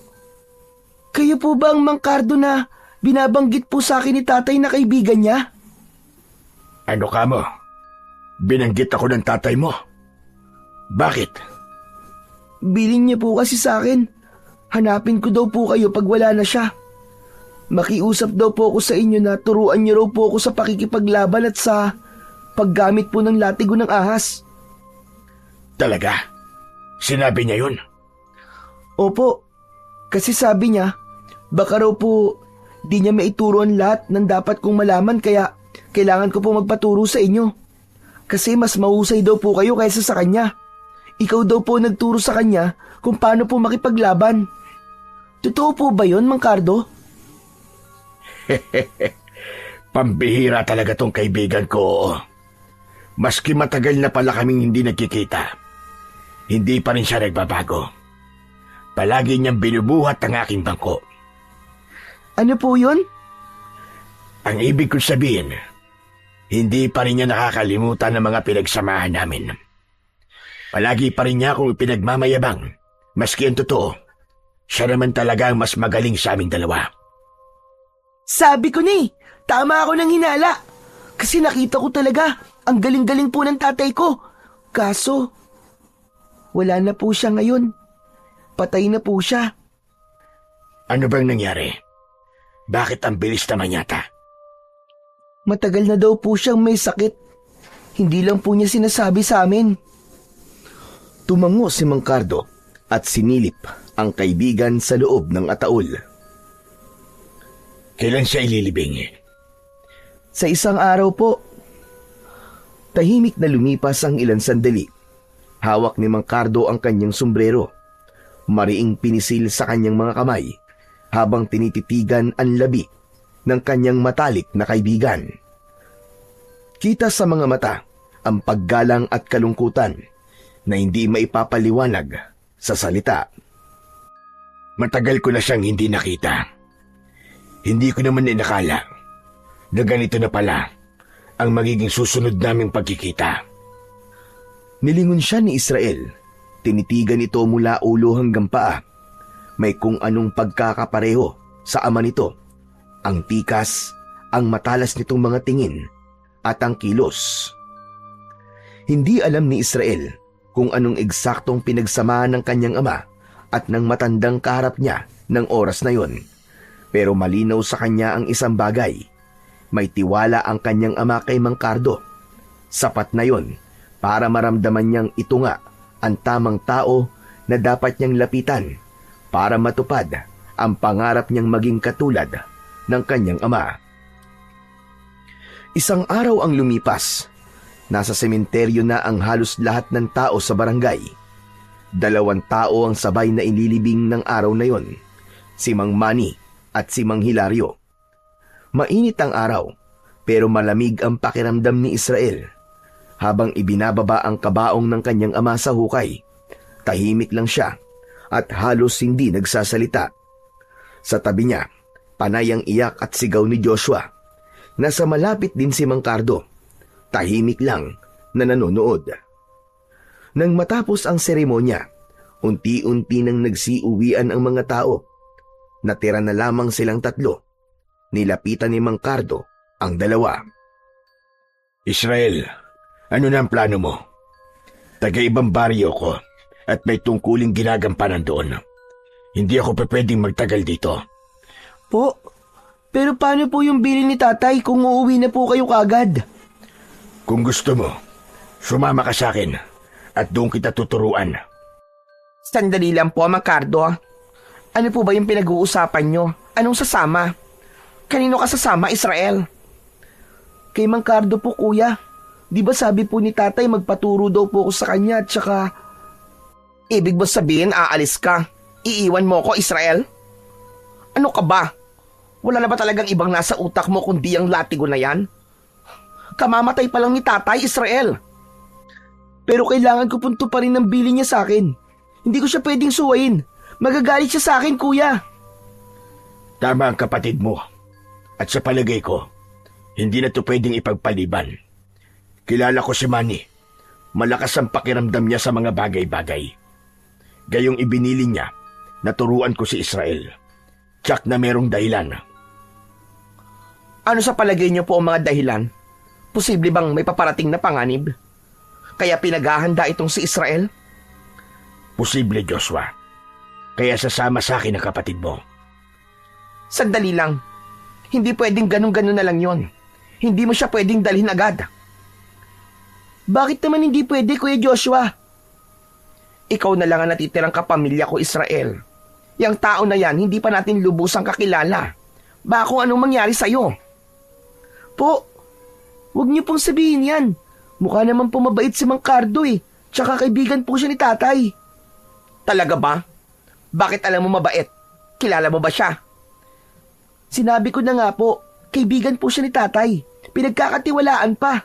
Kayo po ba ang Mang Cardo na binabanggit po sa akin ni tatay na kaibigan niya? Ano ka mo? Binanggit ako ng tatay mo. Bakit? Bilin niya po kasi sa akin. Hanapin ko daw po kayo pag wala na siya. Makiusap daw po ako sa inyo na turuan niyo raw po ako sa pakikipaglaban at sa paggamit po ng latigo ng ahas. Talaga? Sinabi niya yun? Opo, kasi sabi niya, baka raw po di niya maituro ang lahat ng dapat kong malaman kaya kailangan ko po magpaturo sa inyo. Kasi mas mahusay daw po kayo kaysa sa kanya. Ikaw daw po nagturo sa kanya kung paano po makipaglaban. Totoo po ba yun, Mang Cardo? Pambihira talaga tong kaibigan ko. Maski matagal na pala kaming hindi nagkikita, hindi pa rin siya nagbabago. Palagi niyang binubuhat ang aking bangko. Ano po yun? Ang ibig kong sabihin, hindi pa rin niya nakakalimutan ang mga pinagsamahan namin. Palagi pa rin niya akong pinagmamayabang, maski ang totoo. Siya naman talaga ang mas magaling sa aming dalawa. Sabi ko ni, tama ako ng hinala. Kasi nakita ko talaga, ang galing-galing po ng tatay ko. Kaso, wala na po siya ngayon. Patay na po siya. Ano bang nangyari? Bakit ang bilis naman yata? Matagal na daw po siyang may sakit. Hindi lang po niya sinasabi sa amin. Tumango si Mang Cardo at sinilip ang kaibigan sa loob ng ataol. Kailan siya ililibing? Sa isang araw po. Tahimik na lumipas ang ilang sandali. Hawak ni Mang Cardo ang kanyang sombrero. Mariing pinisil sa kanyang mga kamay habang tinititigan ang labi ng kanyang matalik na kaibigan. Kita sa mga mata ang paggalang at kalungkutan na hindi maipapaliwanag sa salita. Matagal ko na siyang hindi nakita. Hindi ko naman inakala na ganito na pala ang magiging susunod naming pagkikita. Nilingon siya ni Israel. Tinitigan ito mula ulo hanggang paa. May kung anong pagkakapareho sa ama nito. Ang tikas, ang matalas nitong mga tingin, at ang kilos. Hindi alam ni Israel kung anong eksaktong pinagsamahan ng kanyang ama at ng matandang kaharap niya ng oras na yon. Pero malinaw sa kanya ang isang bagay. May tiwala ang kanyang ama kay Mang Cardo. Sapat na yon para maramdaman niyang ito nga ang tamang tao na dapat niyang lapitan para matupad ang pangarap niyang maging katulad ng kanyang ama. Isang araw ang lumipas. Nasa sementeryo na ang halos lahat ng tao sa barangay. 2 tao ang sabay na inilibing ng araw na yon, si Mang Manny at si Mang Hilario. Mainit ang araw, pero malamig ang pakiramdam ni Israel. Habang ibinababa ang kabaong ng kanyang ama sa hukay, tahimik lang siya at halos hindi nagsasalita. Sa tabi niya, panay ang iyak at sigaw ni Joshua. Nasa malapit din si Mang Cardo, tahimik lang na nanonood. Nang matapos ang seremonya, unti-unti nang nagsiuwian ang mga tao. Natira na lamang silang 3. Nilapitan ni Mang Cardo ang 2. Israel, ano na ang plano mo? Taga-ibang baryo ko at may tungkuling ginagampanan doon. Hindi ako pwedeng magtagal dito. Po, pero paano po yung bilin ni tatay kung uuwi na po kayo kagad? Kung gusto mo, sumama ka sa akin at doon kita tuturuan. Sandali lang po, Mang Cardo. Ano po ba yung pinag-uusapan nyo? Anong sasama? Kanino ka sasama, Israel? Kay Mang Cardo po, kuya. Di ba sabi po ni tatay magpaturo daw po ako sa kanya at saka... Ibig ba sabihin aalis ka? Iiwan mo ko, Israel? Ano ka ba? Wala na ba talagang ibang nasa utak mo kundi ang latigo na yan? Kamamatay pa lang ni tatay, Israel. Pero kailangan ko punto pa rin ng bili niya sa akin. Hindi ko siya pwedeng suwayin. Magagalit siya sa akin, kuya. Tama ang kapatid mo. At sa palagay ko, hindi na to pwedeng ipagpaliban. Kilala ko si Manny. Malakas ang pakiramdam niya sa mga bagay-bagay. Gayong ibinili niya, naturuan ko si Israel. Tsak na merong dahilan. Ano sa palagay niyo po ang mga dahilan? Posible bang may paparating na panganib? Kaya pinaghahanda itong si Israel? Posible, Joshua. Kaya sasama sa akin ang kapatid mo. Sandali lang. Hindi pwedeng ganun-ganun na lang yon. Hindi mo siya pwedeng dalhin agad. Bakit naman hindi pwede, Kuya Joshua? Ikaw na lang ang natitirang kapamilya ko, Israel. Yang tao na yan, hindi pa natin lubusang kakilala. Baka kung anong mangyari sa'yo. Po, huwag niyo pong sabihin yan. Mukha naman po mabait si Mang Cardo eh. Tsaka kaibigan po siya ni tatay. Talaga ba? Bakit alam mo mabait? Kilala mo ba siya? Sinabi ko na nga po, kaibigan po siya ni tatay. Pinagkakatiwalaan pa.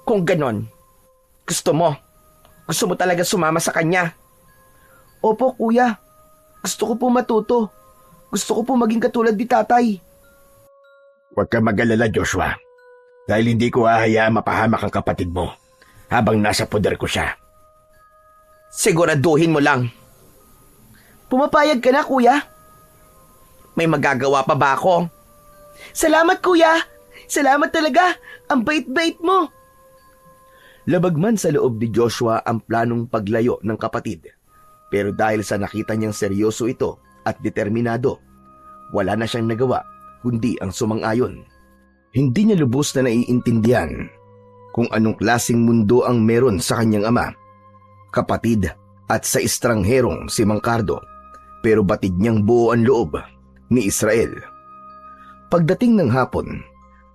Kung ganon, gusto mo talaga sumama sa kanya? Opo, kuya. Gusto ko po matuto. Gusto ko po maging katulad ni tatay. Huwag ka mag-alala, Joshua. Dahil hindi ko hahayaang mapahamak ang kapatid mo habang nasa poder ko siya. Siguraduhin mo lang. Pumapayag ka na, kuya? May magagawa pa ba ako? Salamat, kuya! Salamat talaga! Ang bait-bait mo! Labag man sa loob ni Joshua ang planong paglayo ng kapatid. Pero dahil sa nakita niyang seryoso ito at determinado, wala na siyang nagawa kundi ang sumang-ayon. Hindi niya lubos na naiintindihan kung anong klaseng mundo ang meron sa kanyang ama, kapatid at sa estrangherong si Mang Cardo, pero batid niyang buo ang loob ni Israel. Pagdating ng hapon,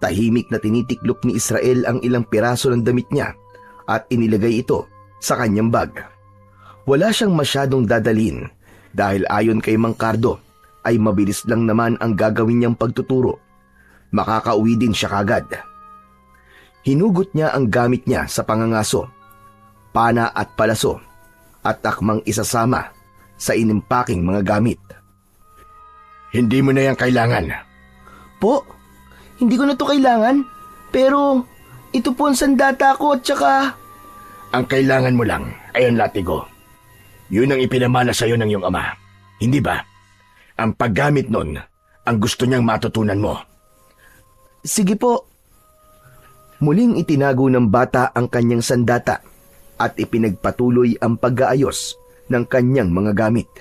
tahimik na tinitiklop ni Israel ang ilang piraso ng damit niya at inilagay ito sa kanyang bag. Wala siyang masyadong dadalhin dahil ayon kay Mang Cardo ay mabilis lang naman ang gagawin niyang pagtuturo. Makakauwi din siya kagad. Hinugot niya ang gamit niya sa pangangaso, pana at palaso, at akmang isasama sa inimpaking mga gamit. Hindi mo na yan kailangan. Po, hindi ko na to kailangan. Pero ito po ang sandata ko at saka... Ang kailangan mo lang ay ang latigo. Yun ang ipinamana sa iyo ng iyong ama. Hindi ba? Ang paggamit nun, ang gusto niyang matutunan mo. Sige po. Muling itinago ng bata ang kanyang sandata at ipinagpatuloy ang pag-aayos ng kanyang mga gamit.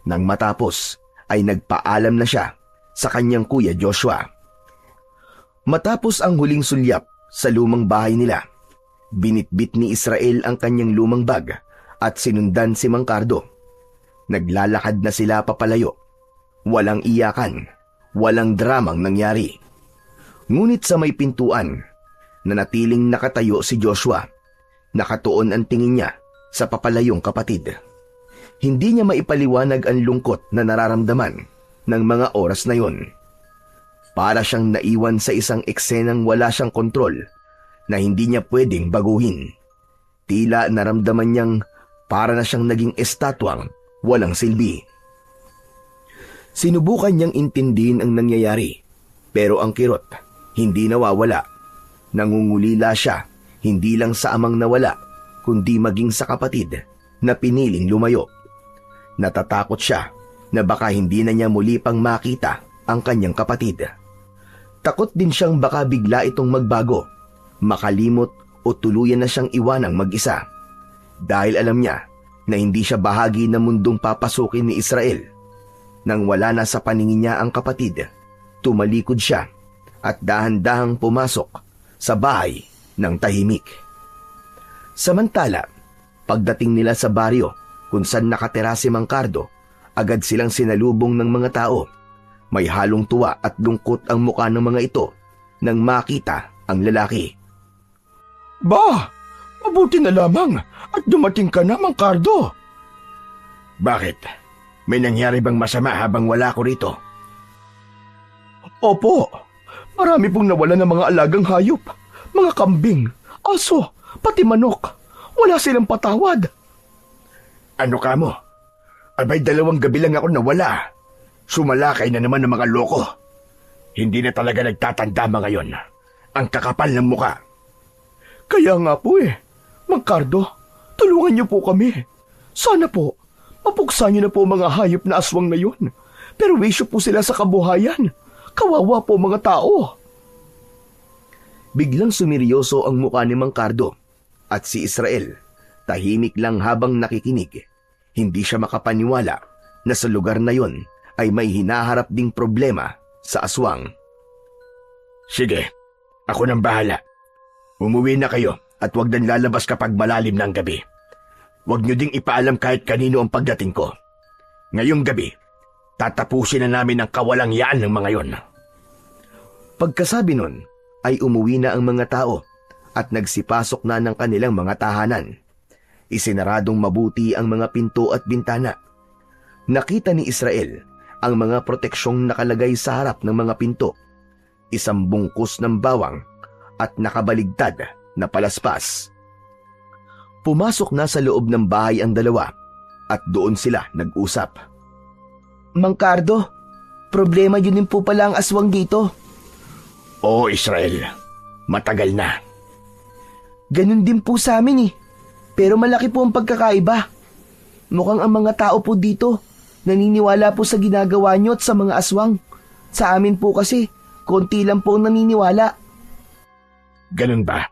Nang matapos ay nagpaalam na siya sa kanyang kuya Joshua. Matapos ang huling sulyap sa lumang bahay nila, binitbit ni Israel ang kanyang lumang bag at sinundan si Mang Cardo. Naglalakad na sila papalayo. Walang iyakan, walang dramang nangyari. Ngunit sa may pintuan, nanatiling nakatayo si Joshua. Nakatuon ang tingin niya sa papalayong kapatid. Hindi niya maipaliwanag ang lungkot na nararamdaman ng mga oras na yon. Para siyang naiwan sa isang eksenang wala siyang kontrol na hindi niya pwedeng baguhin. Tila naramdaman niyang para na siyang naging estatwang walang silbi. Sinubukan niyang intindihin ang nangyayari, pero ang kirot hindi nawawala. Nangungulila siya hindi lang sa amang nawala, kundi maging sa kapatid na piniling lumayo. Natatakot siya na baka hindi na niya muli pang makita ang kanyang kapatid. Takot din siyang baka bigla itong magbago, makalimot o tuluyan na siyang iwanang mag-isa. Dahil alam niya na hindi siya bahagi ng mundong papasukin ni Israel. Nang wala na sa paningin niya ang kapatid, tumalikod siya at dahan-dahang pumasok sa bahay ng tahimik. Samantala, pagdating nila sa baryo kung saan nakatira si Mang Cardo, agad silang sinalubong ng mga tao. May halong tuwa at lungkot ang mukha ng mga ito nang makita ang lalaki. Ba, mabuti na lamang at dumating ka na, Mang Cardo. Bakit? May nangyari bang masama habang wala ko rito? Opo, marami pong nawala ng mga alagang hayop, mga kambing, aso, pati manok. Wala silang patawad. Ano ka mo? Abay 2 gabi lang ako nawala. Sumalakay na naman ng mga loko. Hindi na talaga nagtatanda ngayon. Ang kakapal ng muka. Kaya nga po Mang Cardo, tulungan niyo po kami. Sana po, mapuksa niyo na po mga hayop na aswang na yun. Pero wisyo po sila sa kabuhayan. Kawawa po mga tao. Biglang sumiryoso ang mukha ni Mang Cardo at si Israel tahimik lang habang nakikinig. Hindi siya makapaniwala na sa lugar na yon ay may hinaharap ding problema sa aswang. Sige, ako nang bahala. Umuwi na kayo at huwag nang lalabas kapag malalim ng gabi. Huwag niyo ding ipaalam kahit kanino ang pagdating ko. Ngayong gabi, tatapusin na namin ang kawalangyaan ng mga yon. Pagkasabi nun, ay umuwi na ang mga tao at nagsipasok na ng kanilang mga tahanan. Isinaradong mabuti ang mga pinto at bintana. Nakita ni Israel ang mga proteksyong nakalagay sa harap ng mga pinto, isang bungkus ng bawang at nakabaligtad na palaspas. Pumasok na sa loob ng bahay ang dalawa at doon sila nag-usap. Mang Cardo, problema yun din po pala ang aswang dito. Oo, Israel. Matagal na. Ganun din po sa amin Pero malaki po ang pagkakaiba. Mukhang ang mga tao po dito naniniwala po sa ginagawa nyo at sa mga aswang. Sa amin po kasi, konti lang po ang naniniwala. Ganun ba?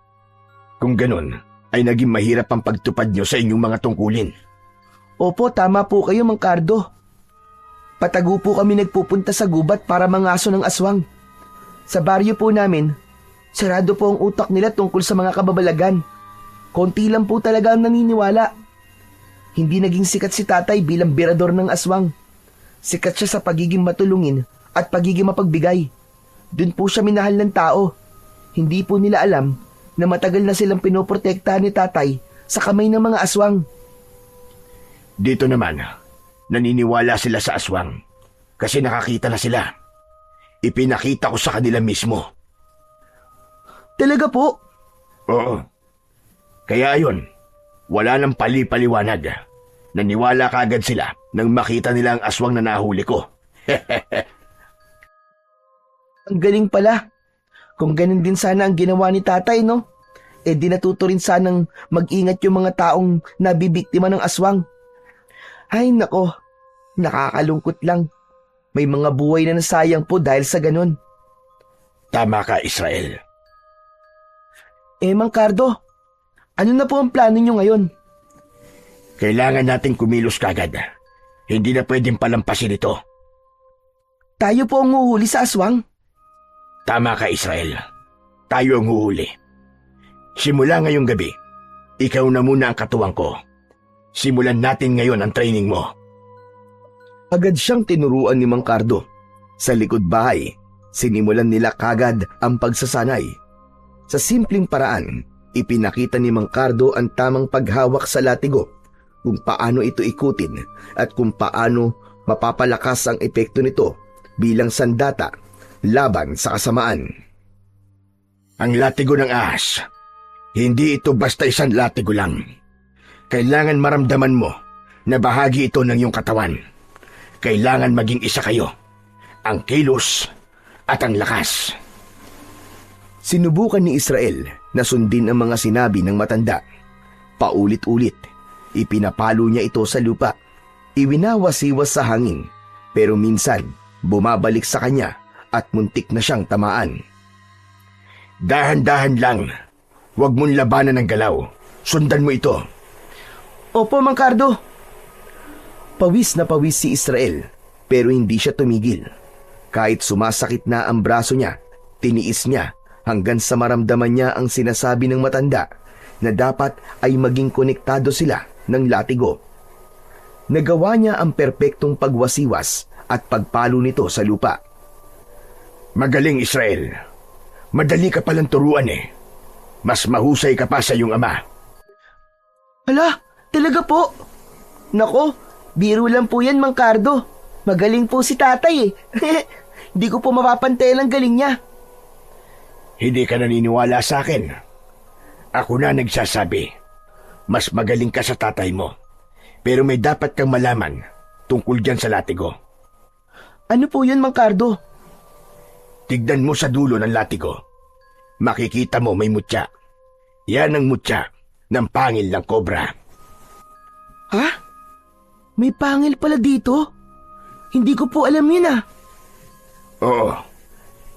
Kung ganun, ay naging mahirap ang pagtupad nyo sa inyong mga tungkulin. Opo, tama po kayo, Mang Cardo. Patago po kami nagpupunta sa gubat para mangaso ng aswang. Sa baryo po namin, sarado po ang utak nila tungkol sa mga kababalagan. Konti lang po talaga ang naniniwala. Hindi naging sikat si tatay bilang birador ng aswang. Sikat siya sa pagiging matulungin at pagiging mapagbigay. Doon po siya minahal ng tao. Hindi po nila alam na matagal na silang pinoprotektahan ni tatay sa kamay ng mga aswang. Dito naman, naniniwala sila sa aswang kasi nakakita na sila. Ipinakita ko sa kanila mismo. Talaga po? Oo. Kaya yun, wala nang pali-paliwanag. Naniwala kaagad sila nang makita nila ang aswang na nahuli ko. Ang galing pala. Kung ganun din sana ang ginawa ni tatay, no? Di natuto rin sanang mag-ingat yung mga taong nabibiktima ng aswang. Ay nako, nakakalungkot lang. May mga buhay na nasayang po dahil sa ganun. Tama ka, Israel. Mang Cardo, ano na po ang plano nyo ngayon? Kailangan nating kumilos kagad. Hindi na pwedeng palampasin ito. Tayo po ang huhuli sa aswang. Tama ka, Israel. Tayo ang huhuli. Simula ngayong gabi, ikaw na muna ang katuwang ko. Simulan natin ngayon ang training mo. Agad siyang tinuruan ni Mang Cardo. Sa likod bahay, sinimulan nila kagad ang pagsasanay. Sa simpleng paraan, ipinakita ni Mang Cardo ang tamang paghawak sa latigo, kung paano ito ikutin at kung paano mapapalakas ang epekto nito bilang sandata laban sa kasamaan. Ang latigo ng ahas, hindi ito basta isang latigo lang. Kailangan maramdaman mo na bahagi ito ng iyong katawan. Kailangan maging isa kayo, ang kilos at ang lakas. Sinubukan ni Israel na sundin ang mga sinabi ng matanda. Paulit-ulit, ipinapalo niya ito sa lupa. Iwinawas-iwas sa hangin, pero minsan bumabalik sa kanya at muntik na siyang tamaan. Dahan-dahan lang. Huwag mong labanan ng galaw. Sundan mo ito. Opo, Mang Cardo. Pawis na pawis si Israel, pero hindi siya tumigil. Kahit sumasakit na ang braso niya, tiniis niya hanggang sa maramdaman niya ang sinasabi ng matanda na dapat ay maging konektado sila ng latigo. Nagawa niya ang perpektong pagwasiwas at pagpalo nito sa lupa. Magaling, Israel. Madali ka palang turuan eh. Mas mahusay ka pa sa iyong ama. Hala, talaga po? Nako, biro lang po yan, Mang Cardo. Magaling po si tatay eh. Hindi ko po mapapantay ang galing niya. Hindi ka naniniwala sa akin. Ako na nagsasabi. Mas magaling ka sa tatay mo. Pero may dapat kang malaman tungkol dyan sa latigo. Ano po yun, Mang Cardo? Tignan mo sa dulo ng latigo. Makikita mo may mutya. Yan ang mutya ng pangil ng kobra. Ha? May pangil pala dito? Hindi ko po alam yun ah. Oo.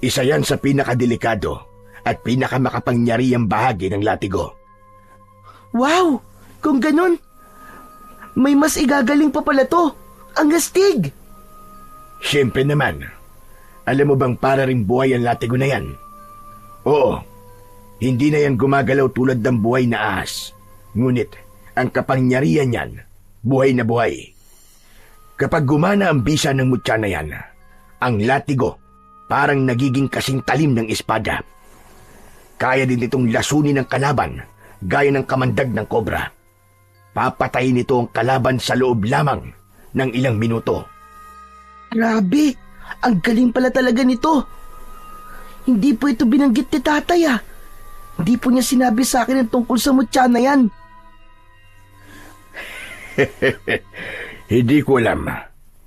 Isa yan sa pinakadelikado at pinakamakapangyarihang bahagi ng latigo. Wow! Kung ganun, may mas igagaling pa pala to. Ang astig! Siyempre naman. Alam mo bang para ring buhay ang latigo na yan? Oo. Hindi na yan gumagalaw tulad ng buhay na ahas. Ngunit, ang kapangyarihan niyan, buhay na buhay. Kapag gumana ang bisa ng mutya na yan, ang latigo parang nagiging kasing talim ng espada. Kaya din itong lasunin ng kalaban gaya ng kamandag ng kobra. Papatayin ito ang kalaban sa loob lamang ng ilang minuto. Grabe! Ang galing pala talaga nito. Hindi po ito binanggit ni tatay ah. Hindi po niya sinabi sa akin ang tungkol sa mutya na yan. Hindi ko alam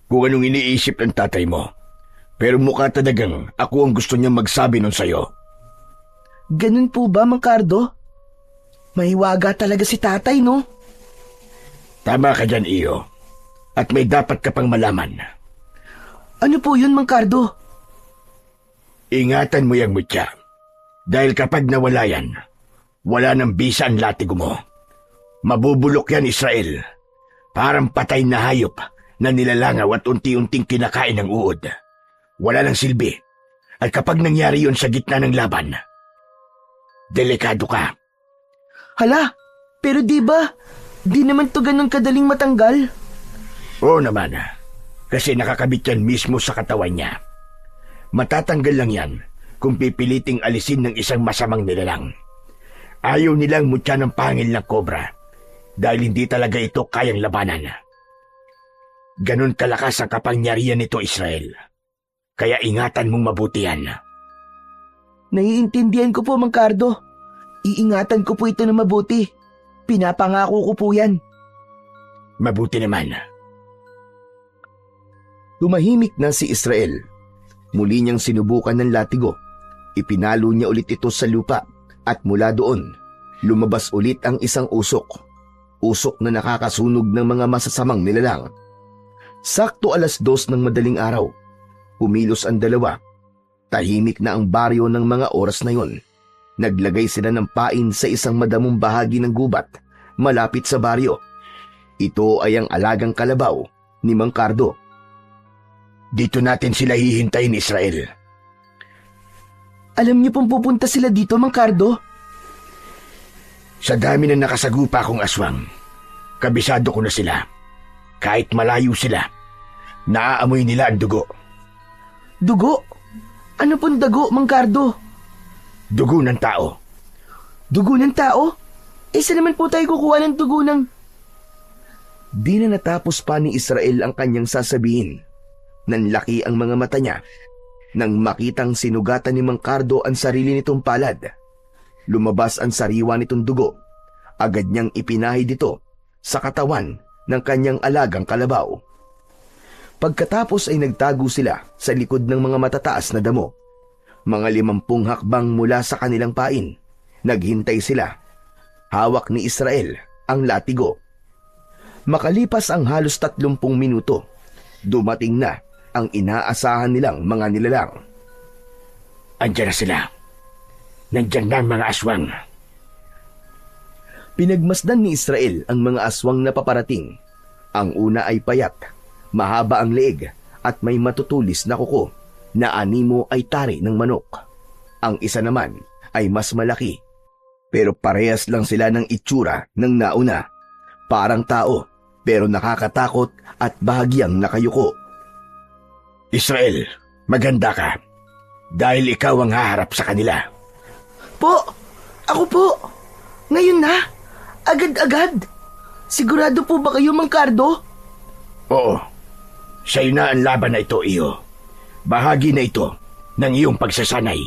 kung anong iniisip ng tatay mo. Pero mukha talagang ako ang gusto niyang magsabi nun sa'yo. Ganun po ba, Mang Cardo? Mahiwaga talaga si tatay, no? Tama ka dyan, Iyo. At may dapat ka pang malaman. Ano po yun, Mang Cardo? Ingatan mo yung mutya. Dahil kapag nawala yan, wala nang bisa ang latigo mo. Mabubulok yan, Israel. Parang patay na hayop na nilalangaw at unti-unting kinakain ng uod. Wala nang silbi. At kapag nangyari yun sa gitna ng laban, delikado ka. Hala, pero di ba, di naman to ganun kadaling matanggal? Oo naman, kasi nakakabit yan mismo sa katawan niya. Matatanggal lang yan kung pipiliting alisin ng isang masamang nilalang. Ayaw nilang mutya ng pangil ng kobra dahil hindi talaga ito kayang labanan. Ganon kalakas ang kapangyarihan nito, Israel. Kaya ingatan mong mabuti yan. Naiintindihan ko po, Mang Cardo. Iingatan ko po ito na mabuti. Pinapangako ko po yan. Mabuti naman. Tumahimik na si Israel. Muli niyang sinubukan ng latigo. Ipinalo niya ulit ito sa lupa at mula doon, lumabas ulit ang isang usok. Usok na nakakasunog ng mga masasamang nilalang. Sakto 2:00 ng madaling araw. Pumilos ang dalawa. Tahimik na ang baryo ng mga oras na yon. Naglagay sila ng pain sa isang madamong bahagi ng gubat, malapit sa baryo. Ito ay ang alagang kalabaw ni Mang Cardo. Dito natin sila hihintayin, Israel. Alam niyo pong pupunta sila dito, Mang Cardo? Sa dami ng nakasagupa kong aswang, kabisado ko na sila. Kahit malayo sila, naaamoy nila ang dugo. Dugo? Ano pong dugo, Mang Cardo? Dugo ng tao. Dugo ng tao? Saan naman po tayo kukuha ng dugo ng... Di na natapos pa ni Israel ang kanyang sasabihin. Nanlaki ang mga mata niya nang makitang sinugatan ni Mang Cardo ang sarili nitong palad. Lumabas ang sariwa nitong dugo. Agad niyang ipinahid ito sa katawan ng kanyang alagang kalabaw. Pagkatapos ay nagtago sila sa likod ng mga matataas na damo. Mga 50 hakbang mula sa kanilang pain. Naghintay sila. Hawak ni Israel ang latigo. Makalipas ang halos 30 minuto, dumating na ang inaasahan nilang mga nilalang. Andiyan na sila. Nandiyan na ang mga aswang. Pinagmasdan ni Israel ang mga aswang na paparating. Ang una ay payat, mahaba ang leeg at may matutulis na kuko na animo ay tari ng manok. Ang isa naman ay mas malaki, pero parehas lang sila ng itsura ng nauna. Parang tao, pero nakakatakot at bahagyang nakayuko. Israel, maganda ka. Dahil ikaw ang haharap sa kanila. Po! Ako po! Ngayon na! Agad-agad! Sigurado po ba kayo, Mang Cardo? Oo. Sa'yo na ang laban na ito, iyo. Bahagi na ito ng iyong pagsasanay.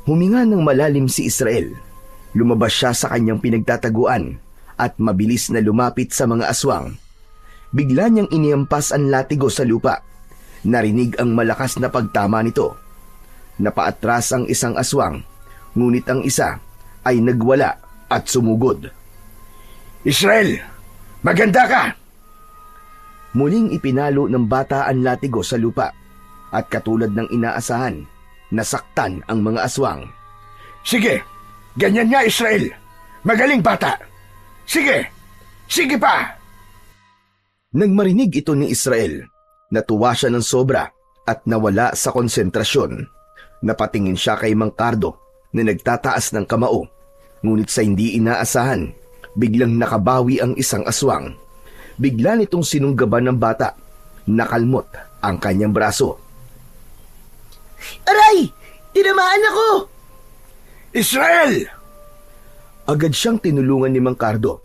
Huminga ng malalim si Israel. Lumabas siya sa kanyang pinagtataguan at mabilis na lumapit sa mga aswang. Bigla niyang inihampas ang latigo sa lupa. Narinig ang malakas na pagtama nito. Napaatras ang isang aswang, ngunit ang isa ay nagwala at sumugod. Israel, maganda ka! Muling ipinalo ng bata ang latigo sa lupa at katulad ng inaasahan, nasaktan ang mga aswang. Sige, ganyan nga Israel. Magaling bata. Sige, sige pa! Nang marinig ito ni Israel, natuwa siya ng sobra at nawala sa konsentrasyon. Napatingin siya kay Mang Cardo na nagtataas ng kamao. Ngunit sa hindi inaasahan, biglang nakabawi ang isang aswang. Bigla nitong sinunggaban ng bata. Nakalmot ang kanyang braso. Aray! Tinamaan ako! Israel! Agad siyang tinulungan ni Mang Cardo.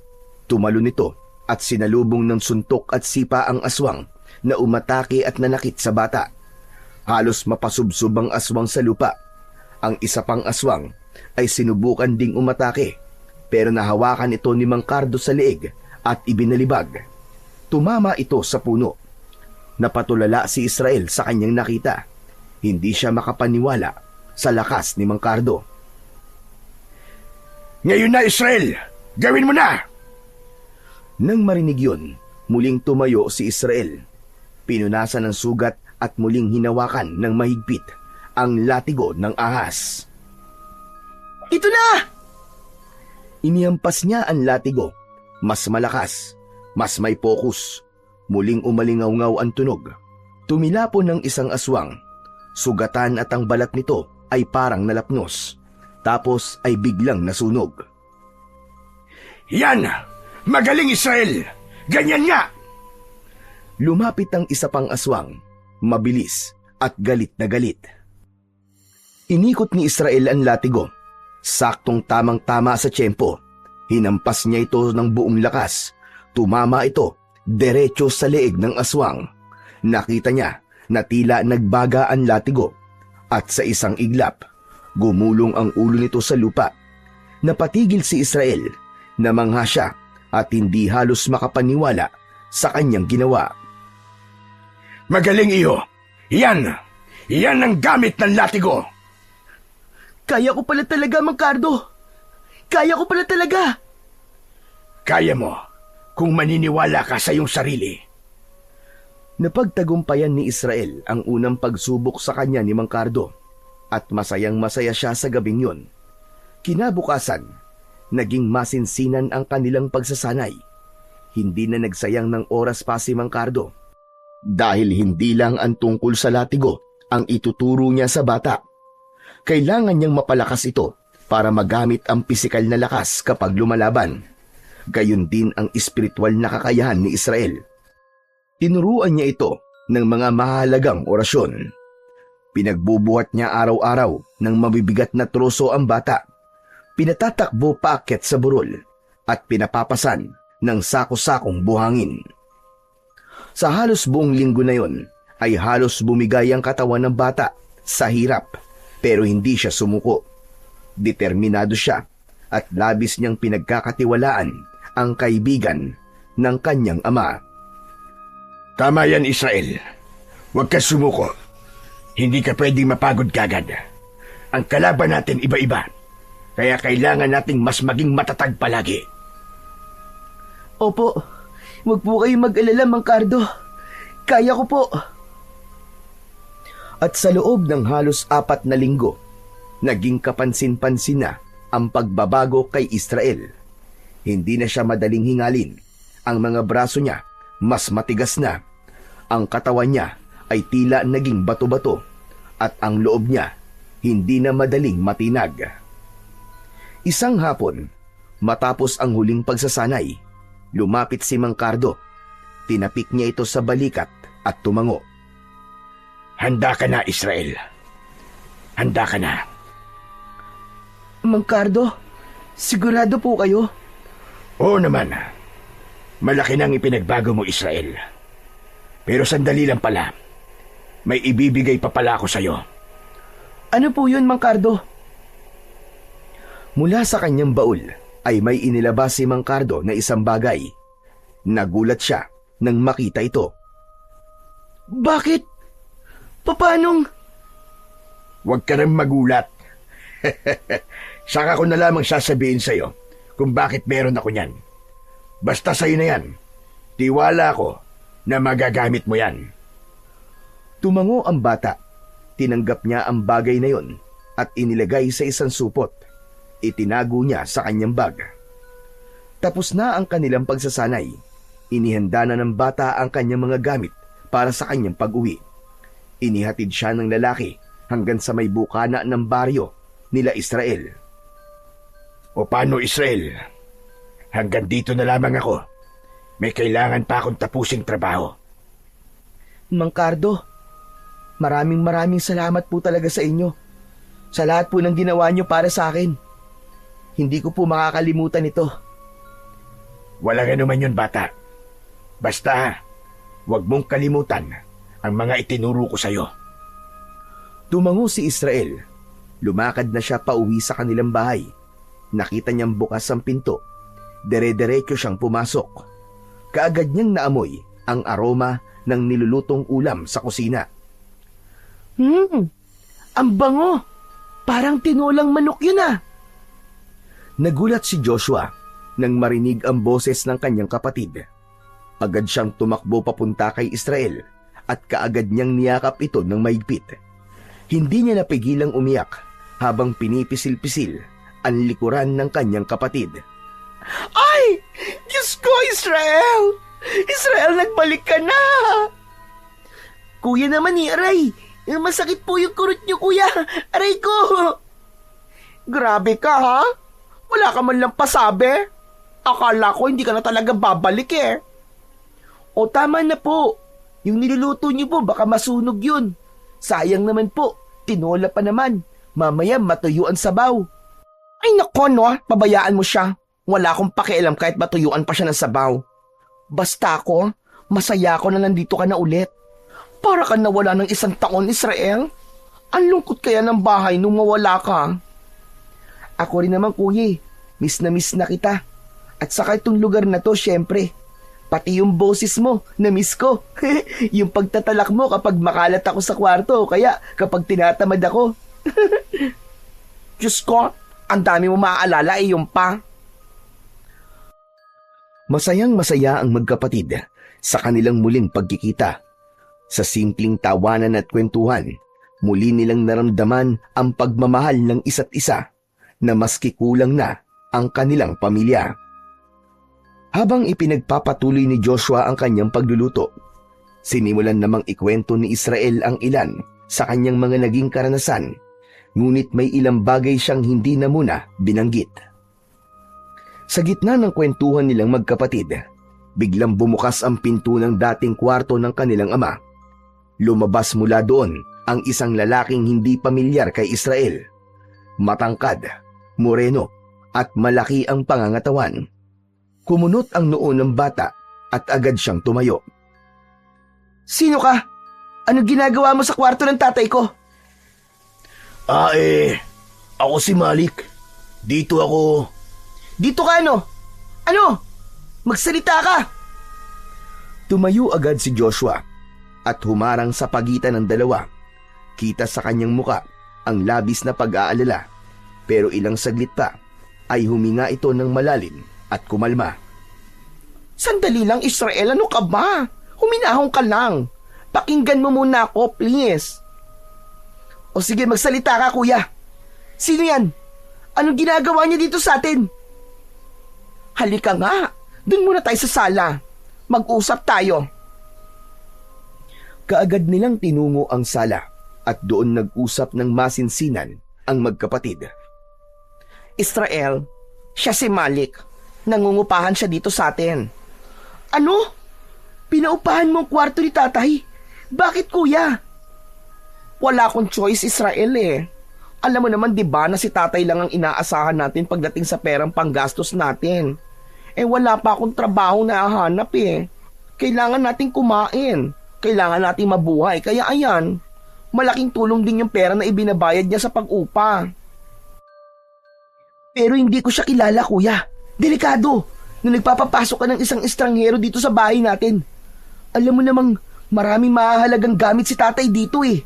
Tumalo nito at sinalubong ng suntok at sipa ang aswang na umatake at nanakit sa bata. Halos mapasubsob ang aswang sa lupa. Ang isa pang aswang ay sinubukan ding umatake, pero nahawakan ito ni Mang Cardo sa leeg at ibinalibag. Tumama ito sa puno. Napatulala si Israel sa kanyang nakita. Hindi siya makapaniwala sa lakas ni Mang Cardo. Ngayon na, Israel! Gawin mo na! Nang marinig yun, muling tumayo si Israel. Pinunasan ng sugat at muling hinawakan ng mahigpit ang latigo ng ahas. Ito na! Inihampas niya ang latigo. Mas malakas, mas may focus. Muling umalingaw-ngaw ang tunog. Tumilapon ng isang aswang. Sugatan at ang balat nito ay parang nalapnos. Tapos ay biglang nasunog. Yan! Magaling Israel! Ganyan nga! Lumapit ang isa pang aswang, mabilis at galit na galit. Inikot ni Israel ang latigo. Saktong tamang-tama sa tiyempo. Hinampas niya ito ng buong lakas. Tumama ito, diretso sa leeg ng aswang. Nakita niya na tila nagbaga ang latigo. At sa isang iglap, gumulong ang ulo nito sa lupa. Napatigil si Israel, namangha siya at hindi halos makapaniwala sa kanyang ginawa. Magaling iyo! Yan! Yan ang gamit ng latigo! Kaya ko pala talaga, Mang Cardo! Kaya ko pala talaga! Kaya mo kung maniniwala ka sa iyong sarili. Napagtagumpayan ni Israel ang unang pagsubok sa kanya ni Mang Cardo at masayang masaya siya sa gabing yun. Kinabukasan, naging masinsinan ang kanilang pagsasanay. Hindi na nagsayang ng oras pa si Mang Cardo. Dahil hindi lang ang tungkol sa latigo ang ituturo niya sa bata. Kailangan niyang mapalakas ito para magamit ang pisikal na lakas kapag lumalaban. Gayon din ang espiritual na kakayahan ni Israel. Tinuruan niya ito ng mga mahalagang orasyon. Pinagbubuhat niya araw-araw ng mabibigat na troso ang bata. Pinatatakbo paakyat sa burol at pinapapasan ng sako-sakong buhangin. Sa halos buong linggo na yon ay halos bumigay ang katawan ng bata sa hirap pero hindi siya sumuko. Determinado siya at labis niyang pinagkakatiwalaan ang kaibigan ng kanyang ama. Tama yan, Israel. Huwag ka sumuko. Hindi ka pwedeng mapagod kagad. Ang kalaban natin iba-iba. Kaya kailangan nating mas maging matatag palagi. Opo, wag po kayong mag-alala, Mang Cardo. Kaya ko po. At sa loob ng halos 4 na linggo, naging kapansin-pansin na ang pagbabago kay Israel. Hindi na siya madaling hingalin. Ang mga braso niya mas matigas na. Ang katawan niya ay tila naging bato-bato at ang loob niya hindi na madaling matinag. Isang hapon, matapos ang huling pagsasanay, lumapit si Mang Cardo. Tinapik niya ito sa balikat at tumango. Handa ka na, Israel. Handa ka na. Mang Cardo, sigurado po kayo? Oo naman. Malaki nang ipinagbago mo, Israel. Pero sandali lang pala. May ibibigay pa pala ako sa'yo. Ano po yun, Mang Cardo? Mula sa kanyang baul ay may inilabas si Mang Cardo na isang bagay. Nagulat siya nang makita ito. Bakit? Papanong? Huwag ka nang magulat. Saka ko na lamang sasabihin sa'yo kung bakit meron ako niyan. Basta sa'yo na yan. Tiwala ko na magagamit mo yan. Tumango ang bata. Tinanggap niya ang bagay na yon at inilagay sa isang supot. Itinago niya sa kanyang bag. Tapos na ang kanilang pagsasanay. Inihanda na ng bata ang kanyang mga gamit para sa kanyang pag-uwi. Inihatid siya ng lalaki hanggang sa may bukana ng baryo nila Israel. O paano, Israel? Hanggang dito na lamang ako. May kailangan pa akong tapusing trabaho. Mang Cardo, maraming salamat po talaga sa inyo. Sa lahat po ng ginawa niyo para sa akin. Hindi ko po makakalimutan ito. Walang anuman yun, bata. Basta, huwag mong kalimutan ang mga itinuro ko sa'yo. Tumango si Israel. Lumakad na siya pauwi sa kanilang bahay. Nakita niyang bukas ang pinto. Dere-derecho siyang pumasok. Kaagad niyang naamoy ang aroma ng nilulutong ulam sa kusina. Ang bango! Parang tinolang manok yun ah! Nagulat si Joshua nang marinig ang boses ng kanyang kapatid. Agad siyang tumakbo papunta kay Israel at kaagad niyang niyakap ito ng maigpit. Hindi niya napigilang umiyak habang pinipisil-pisil ang likuran ng kanyang kapatid. Ay! Diyos ko, Israel! Israel, nagbalik ka na! Kuya naman ni Aray! Masakit po yung kurot niyo, kuya! Aray ko! Grabe ka, ha? Wala ka man lang pasabi. Akala ko hindi ka na talaga babalik eh. O tama na po. Yung niluluto niyo po, baka masunog yun. Sayang naman po. Tinola pa naman. Mamaya matuyo ang sabaw. Ay nako no, pabayaan mo siya. Wala akong pakialam kahit matuyuan pa siya ng sabaw. Basta ako, masaya ako na nandito ka na ulit. Para ka nawala ng 1 taon, Israel. Ang lungkot kaya ng bahay nung mawala ka. Ako rin naman, kuya. Miss na kita. At saka itong lugar na to, syempre. Pati yung boses mo, na-miss ko. Yung pagtatalak mo kapag makalat ako sa kwarto, kaya kapag tinatamad ako. Diyos ko, ang dami mo maaalala eh yung pa. Masayang-masaya ang magkapatid sa kanilang muling pagkikita. Sa simpleng tawanan at kwentuhan, muli nilang naramdaman ang pagmamahal ng isa't isa na maski kulang na ang kanilang pamilya. Habang ipinagpapatuloy ni Joshua ang kanyang pagluluto, sinimulan namang ikwento ni Israel ang ilan sa kanyang mga naging karanasan, ngunit may ilang bagay siyang hindi na muna binanggit. Sa gitna ng kwentuhan nilang magkapatid, biglang bumukas ang pinto ng dating kwarto ng kanilang ama. Lumabas mula doon ang isang lalaking hindi pamilyar kay Israel. Matangkad, moreno, at malaki ang pangangatawan. Kumunot ang noo ng bata at agad siyang tumayo. Sino ka? Anong ginagawa mo sa kwarto ng tatay ko? Ako si Malik. Dito ako. Dito ka ano? Ano? Magsalita ka! Tumayo agad si Joshua at humarang sa pagitan ng dalawa. Kita sa kanyang muka ang labis na pag-aalala, pero ilang saglit pa ay huminga ito ng malalim at kumalma. Sandali lang, Israel, ano ka ba? Huminahon ka lang. Pakinggan mo muna ako, please. O sige, magsalita ka, kuya. Sino yan? Anong ginagawa niya dito sa atin? Halika nga, dun muna tayo sa sala. Mag-usap tayo. Kaagad nilang tinungo ang sala at doon nag-usap ng masinsinan ang magkapatid. Israel, siya si Malik. Nangungupahan siya dito sa atin. Ano? Pinaupahan mo ang kwarto ni tatay? Bakit, kuya? Wala akong choice, Israel eh. Alam mo naman, di ba, na si tatay lang ang inaasahan natin pagdating sa perang panggastos natin. Wala pa akong trabaho na hahanap eh. Kailangan nating kumain. Kailangan nating mabuhay. Kaya ayan, malaking tulong din yung pera na ibinabayad niya sa pag-upa. Pero hindi ko siya kilala, kuya. Delikado. Nung nagpapapasok ka ng isang estranghero dito sa bahay natin. Alam mo namang maraming mahalagang gamit si tatay dito eh.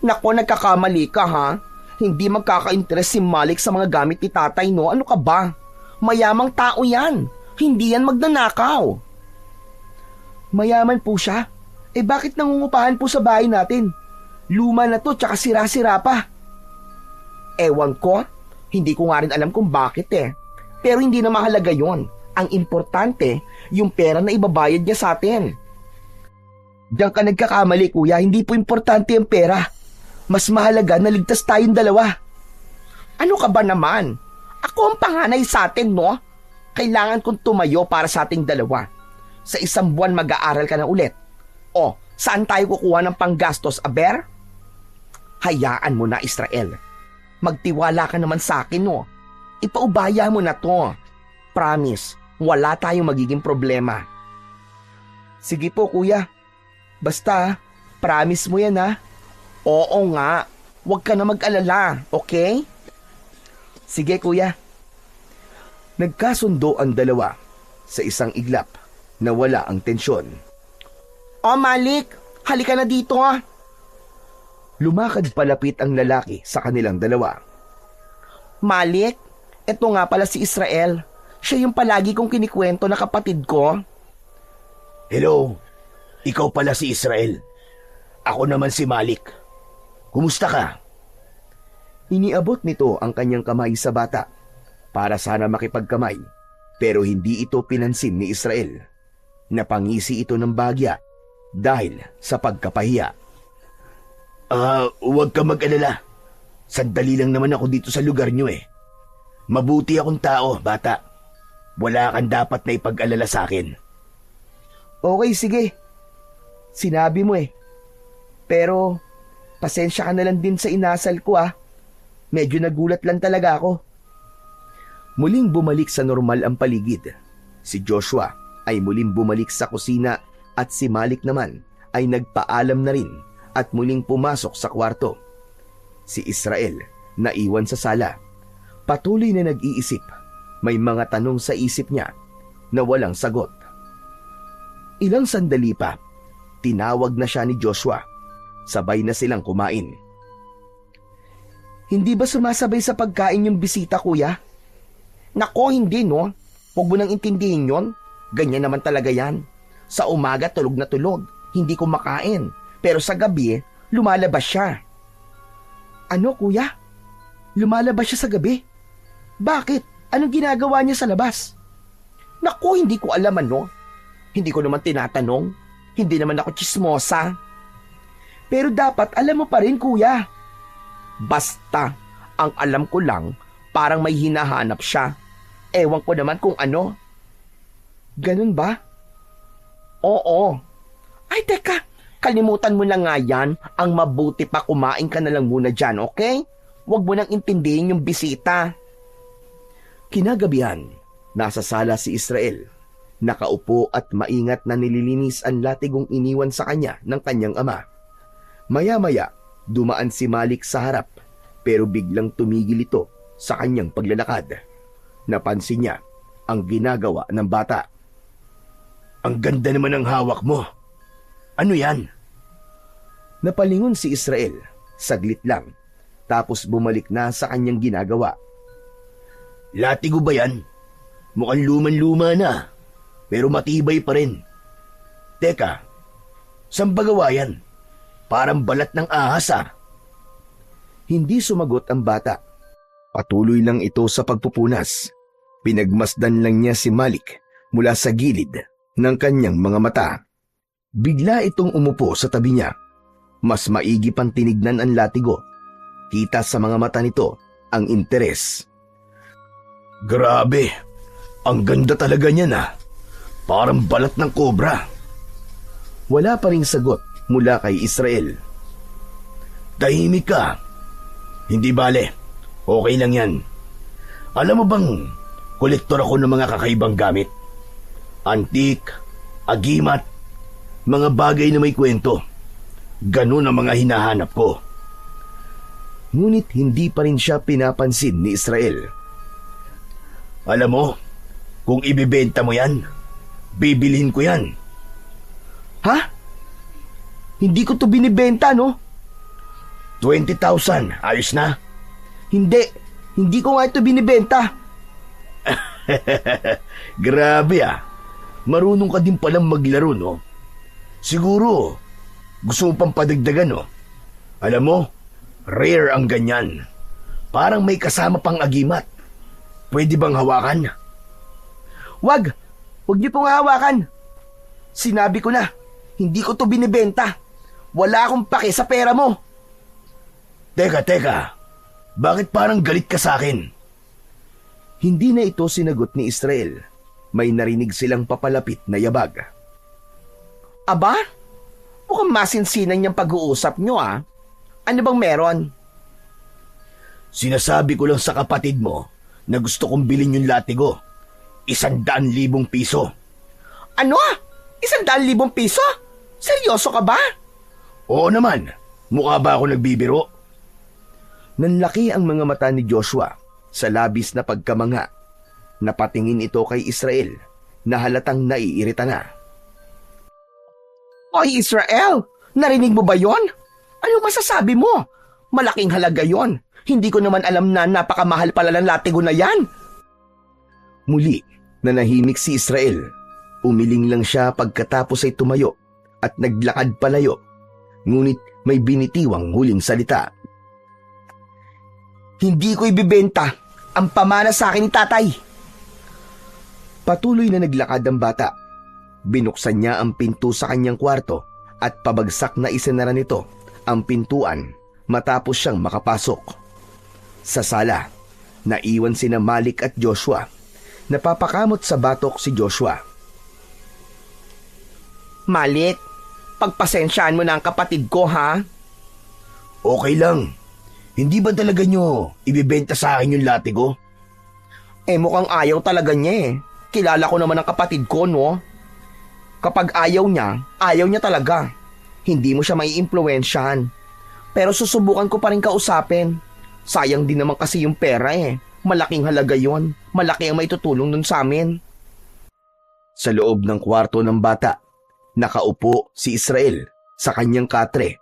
Nako, nagkakamali ka ha. Hindi magkaka-interest si Malik sa mga gamit ni tatay, no? Ano ka ba? Mayamang tao yan. Hindi yan magnanakaw. Mayaman po siya? Bakit nangungupahan po sa bahay natin? Luma na to, tsaka sira-sira pa. Ewan ko. Hindi ko nga rin alam kung bakit eh. Pero hindi na mahalaga yon. Ang importante, yung pera na ibabayad niya sa atin. Diyan ka nagkakamali, kuya. Hindi po importante yung pera. Mas mahalaga na ligtas tayong dalawa. Ano ka ba naman? Ako ang panganay sa atin, no? Kailangan kong tumayo para sa ating dalawa. Sa isang buwan mag-aaral ka na ulit. O, saan tayo kukuha ng panggastos, aber? Hayaan mo na, Israel. Magtiwala ka naman sa akin, no? Ipaubaya mo na to. Promise, wala tayong magiging problema. Sige po, kuya. Basta, promise mo yan, ha? Oo nga. Huwag ka na mag-alala, okay? Sige, kuya. Nagkasundo ang dalawa sa isang iglap na wala ang tensyon. O Malik, halika na dito ah. Lumakad palapit ang lalaki sa kanilang dalawa. Malik, eto nga pala si Israel. Siya yung palagi kong kinikwento na kapatid ko. Hello, ikaw pala si Israel. Ako naman si Malik. Kumusta ka? Iniabot nito ang kanyang kamay sa bata para sana makipagkamay, pero hindi ito pinansin ni Israel. Napangisi ito ng bagya dahil sa pagkapahiya. Huwag ka mag-alala. Sandali lang naman ako dito sa lugar nyo eh. Mabuti akong tao, bata. Wala kang dapat na ipag-alala sa akin. Okay, sige. Sinabi mo eh. Pero, pasensya ka na lang din sa inasal ko ah. Medyo nagulat lang talaga ako. Muling bumalik sa normal ang paligid. Si Joshua ay muling bumalik sa kusina at si Malik naman ay nagpaalam na rin at muling pumasok sa kwarto. Si Israel naiwan sa sala. Patuloy na nag-iisip. May mga tanong sa isip niya na walang sagot. Ilang sandali pa, tinawag na siya ni Joshua. Sabay na silang kumain. Hindi ba sumasabay sa pagkain yung bisita, kuya? Nako, hindi no. Huwag mo nang intindihin yon. Ganyan naman talaga yan. Sa umaga tulog na tulog, hindi kumakain. Pero sa gabi, lumalabas siya. Ano, kuya? Lumalabas siya sa gabi? Bakit? Anong ginagawa niya sa labas? Naku, hindi ko alam ano. Hindi ko naman tinatanong. Hindi naman ako chismosa. Pero dapat alam mo pa rin, kuya. Basta, ang alam ko lang, parang may hinahanap siya. Ewan ko naman kung ano. Ganun ba? Oo. Ay, teka. Kalimutan mo na nga yan. Ang mabuti pa kumain ka na lang muna dyan, okay? Huwag mo nang intindihin yung bisita. Kinagabihan, nasa sala si Israel. Nakaupo at maingat na nililinis ang latigong iniwan sa kanya ng kanyang ama. Maya-maya, dumaan si Malik sa harap pero biglang tumigil ito sa kanyang paglalakad. Napansin niya ang ginagawa ng bata. Ang ganda naman ng hawak mo. Ano yan? Napalingon si Israel, saglit lang, tapos bumalik na sa kanyang ginagawa. Latigo ba yan? Mukhang luman-luma na, pero matibay pa rin. Teka, saan ba gawa yan? Parang balat ng ahas ah. Hindi sumagot ang bata. Patuloy lang ito sa pagpupunas. Pinagmasdan lang niya si Malik mula sa gilid ng kanyang mga mata. Bigla itong umupo sa tabi niya. Mas maigi pang tinignan ang latigo. Kita sa mga mata nito ang interes. Grabe, ang ganda talaga niyan ah. Parang balat ng kobra. Wala pa ring sagot mula kay Israel. Tahimik ka. Hindi bale, okay lang yan. Alam mo bang, kolektor ako ng mga kakaibang gamit. Antik, agimat, mga bagay na may kwento. Ganun ang mga hinahanap ko. Ngunit hindi pa rin siya pinapansin ni Israel. Alam mo, kung ibibenta mo yan, bibilhin ko yan. Ha? Hindi ko to binibenta, no? 20,000, ayos na? Hindi ko nga ito binibenta. Grabe ah, marunong ka din palang maglaro, no? Siguro, gusto mo pang padagdagan, no? Alam mo, rare ang ganyan. Parang may kasama pang agimat. Pwede bang hawakan? Wag niyo pong hawakan. Sinabi ko na, hindi ko to binibenta. Wala akong pake sa pera mo. Teka, bakit parang galit ka sa akin? Hindi na ito sinagot ni Israel. May narinig silang papalapit na yabag. Aba? Mukhang masinsinan niyang pag-uusap niyo ah. Ano bang meron? Sinasabi ko lang sa kapatid mo na gusto kong bilhin yung latigo. 100,000 piso. Ano? 100,000 piso? Seryoso ka ba? Oo naman. Mukha ba ako nagbibiro? Nanlaki ang mga mata ni Joshua sa labis na pagkamangha. Napatingin ito kay Israel na halatang naiirita na. Oy Israel, narinig mo ba yon? Ano masasabi mo? Malaking halaga yon. Hindi ko naman alam na napakamahal pala ng latigo na yan. Muli, nanahimik si Israel. Umiling lang siya pagkatapos ay tumayo at naglakad palayo. Ngunit may binitiwang huling salita. Hindi ko ibibenta ang pamana sa akin ni tatay. Patuloy na naglakad ang bata. Binuksan niya ang pinto sa kanyang kwarto at pabagsak na isinara nito ang pintuan matapos siyang makapasok. Sa sala, naiwan sina Malik at Joshua. Napapakamot sa batok si Joshua. Malik, pagpasensyaan mo na ang kapatid ko ha? Okay lang. Hindi ba talaga nyo ibibenta sa akin yung latigo? Mukhang ayaw talaga niya eh. Kilala ko naman ang kapatid ko, no? Kapag ayaw niya talaga. Hindi mo siya maiimpluwensyahan. Pero susubukan ko pa rin kausapin. Sayang din naman kasi yung pera eh. Malaking halaga yon. Malaki ang maitutulong nun sa amin. Sa loob ng kwarto ng bata, nakaupo si Israel sa kanyang katre.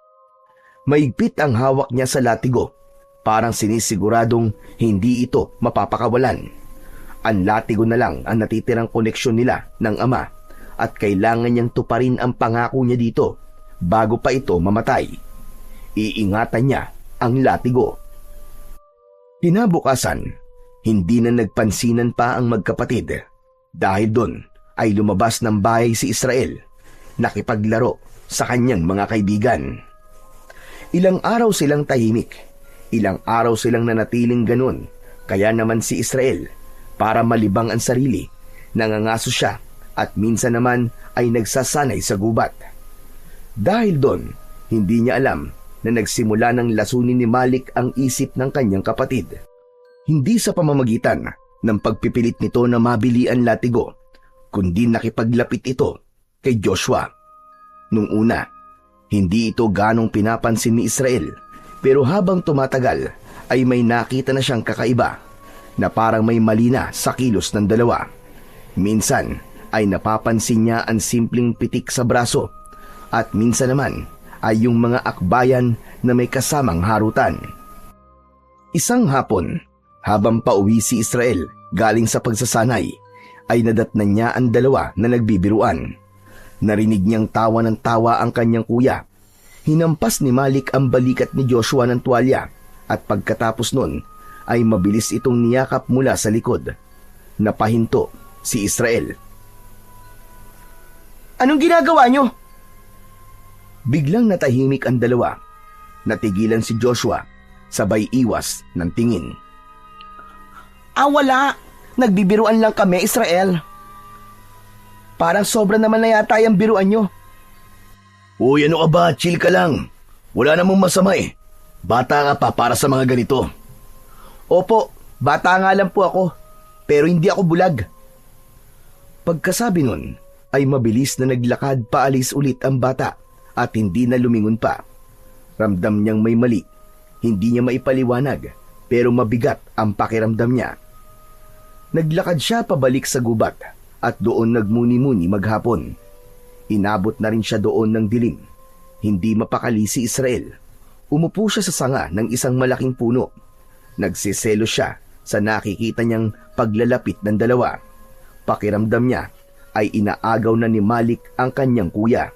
Maigpit ang hawak niya sa latigo. Parang sinisiguradong hindi ito mapapakawalan. Ang latigo na lang ang natitirang koneksyon nila ng ama at kailangan niyang tuparin ang pangako niya dito bago pa ito mamatay. Iingatan niya ang latigo. Kinabukasan, hindi na nagpansinan pa ang magkapatid. Dahil doon ay lumabas ng bahay si Israel, nakipaglaro sa kanyang mga kaibigan. Ilang araw silang tahimik, ilang araw silang nanatiling ganun, kaya naman si Israel, para malibang ang sarili, nangangaso siya at minsan naman ay nagsasanay sa gubat. Dahil doon, hindi niya alam na nagsimula ng lasunin ni Malik ang isip ng kanyang kapatid. Hindi sa pamamagitan ng pagpipilit nito na mabili ang latigo, kundi nakipaglapit ito kay Joshua. Nung una, hindi ito ganong pinapansin ni Israel, pero habang tumatagal ay may nakita na siyang kakaiba na parang may mali na sa kilos ng dalawa. Minsan ay napapansin niya ang simpleng pitik sa braso at minsan naman ay yung mga akbayan na may kasamang harutan. Isang hapon, habang pauwi si Israel galing sa pagsasanay, ay nadatnan niya ang dalawa na nagbibiruan. Narinig niyang tawa ng tawa ang kanyang kuya. Hinampas ni Malik ang balikat ni Joshua ng tuwalya at pagkatapos nun ay mabilis itong niyakap mula sa likod. Napahinto si Israel. Anong ginagawa niyo? Biglang natahimik ang dalawa. Natigilan si Joshua, sabay iwas ng tingin. Wala. Nagbibiruan lang kami, Israel. Parang sobra naman na yata yung biruan niyo. Uy, ano ka ba? Chill ka lang. Wala namang masama eh. Bata ka pa para sa mga ganito. Opo, bata nga lang po ako. Pero hindi ako bulag. Pagkasabi nun, ay mabilis na naglakad paalis ulit ang bata at hindi na lumingon pa. Ramdam niyang may mali. Hindi niya maipaliwanag, pero mabigat ang pakiramdam niya. Naglakad siya pabalik sa gubat at doon nagmuni-muni maghapon. Inabot na rin siya doon ng dilim. Hindi mapakali si Israel. Umupo siya sa sanga ng isang malaking puno. Nagsiselo siya sa nakikita niyang paglalapit ng dalawa. Pakiramdam niya ay inaagaw na ni Malik ang kanyang kuya.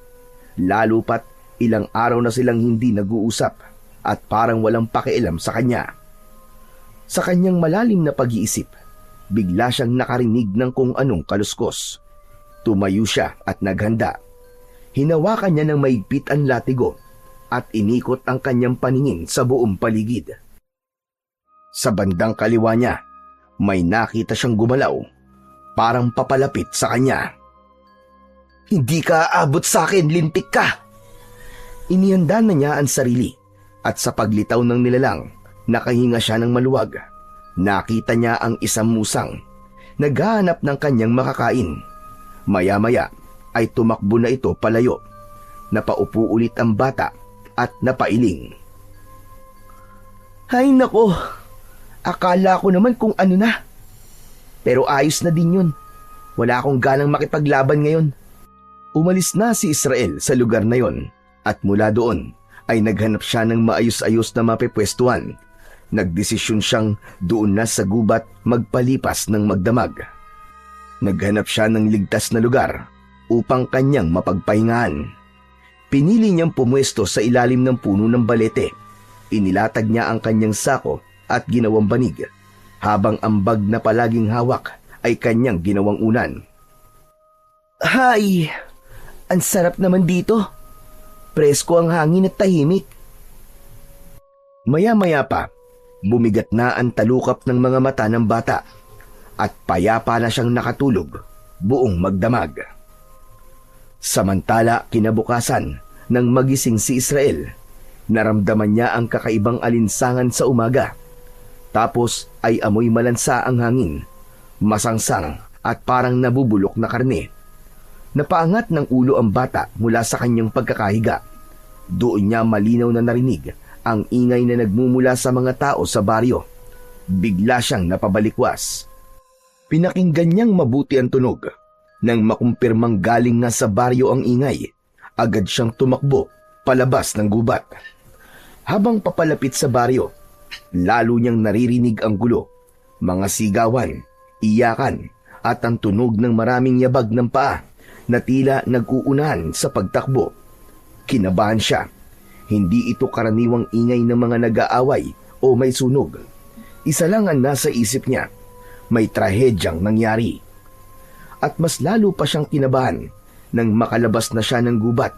Lalo pat ilang araw na silang hindi nag-uusap at parang walang pakialam sa kanya. Sa kanyang malalim na pag-iisip, bigla siyang nakarinig ng kung anong kaluskos. Tumayo siya at naghanda. Hinawakan niya ng maigpit ang latigo at inikot ang kanyang paningin sa buong paligid. Sa bandang kaliwa niya, may nakita siyang gumalaw, parang papalapit sa kanya. Hindi ka aabot sa akin, lintik ka! Inihanda na niya ang sarili at sa paglitaw ng nilalang, nakahinga siya ng maluwag. Nakita niya ang isang musang, naghahanap ng kanyang makakain. Maya-maya ay tumakbo na ito palayo. Napaupo ulit ang bata at napailing. Ay nako, akala ko naman kung ano na. Pero ayos na din yun. Wala akong ganang makipaglaban ngayon. Umalis na si Israel sa lugar na yon at mula doon ay naghanap siya ng maayos-ayos na mapipwestuhan. Nagdesisyon siyang doon na sa gubat magpalipas ng magdamag. Naghanap siya ng ligtas na lugar upang kanyang mapagpahingahan. Pinili niyang pumwesto sa ilalim ng puno ng balete. Inilatag niya ang kanyang sako at ginawang banig, habang ang bag na palaging hawak ay kanyang ginawang unan. Hay! Ang sarap naman dito. Presko ang hangin at tahimik. Maya-maya pa, bumigat na ang talukap ng mga mata ng bata at payapa na siyang nakatulog buong magdamag. Samantala, kinabukasan, nang magising si Israel, naramdaman niya ang kakaibang alinsangan sa umaga. Tapos ay amoy malansa ang hangin, masangsang at parang nabubulok na karne. Napaangat ng ulo ang bata mula sa kanyang pagkakahiga. Doon niya malinaw na narinig ang ingay na nagmumula sa mga tao sa baryo. Bigla siyang napabalikwas. Pinakinggan niyang mabuti ang tunog. Nang makumpirmang galing na sa baryo ang ingay, agad siyang tumakbo palabas ng gubat. Habang papalapit sa baryo, lalo niyang naririnig ang gulo, mga sigawan, iyakan at ang tunog ng maraming yabag ng paa na tila nag-uunahan sa pagtakbo. Kinabahan siya. Hindi ito karaniwang ingay ng mga nag-aaway o may sunog. Isa lang ang nasa isip niya, may trahedyang nangyari. At mas lalo pa siyang kinabahan nang makalabas na siya ng gubat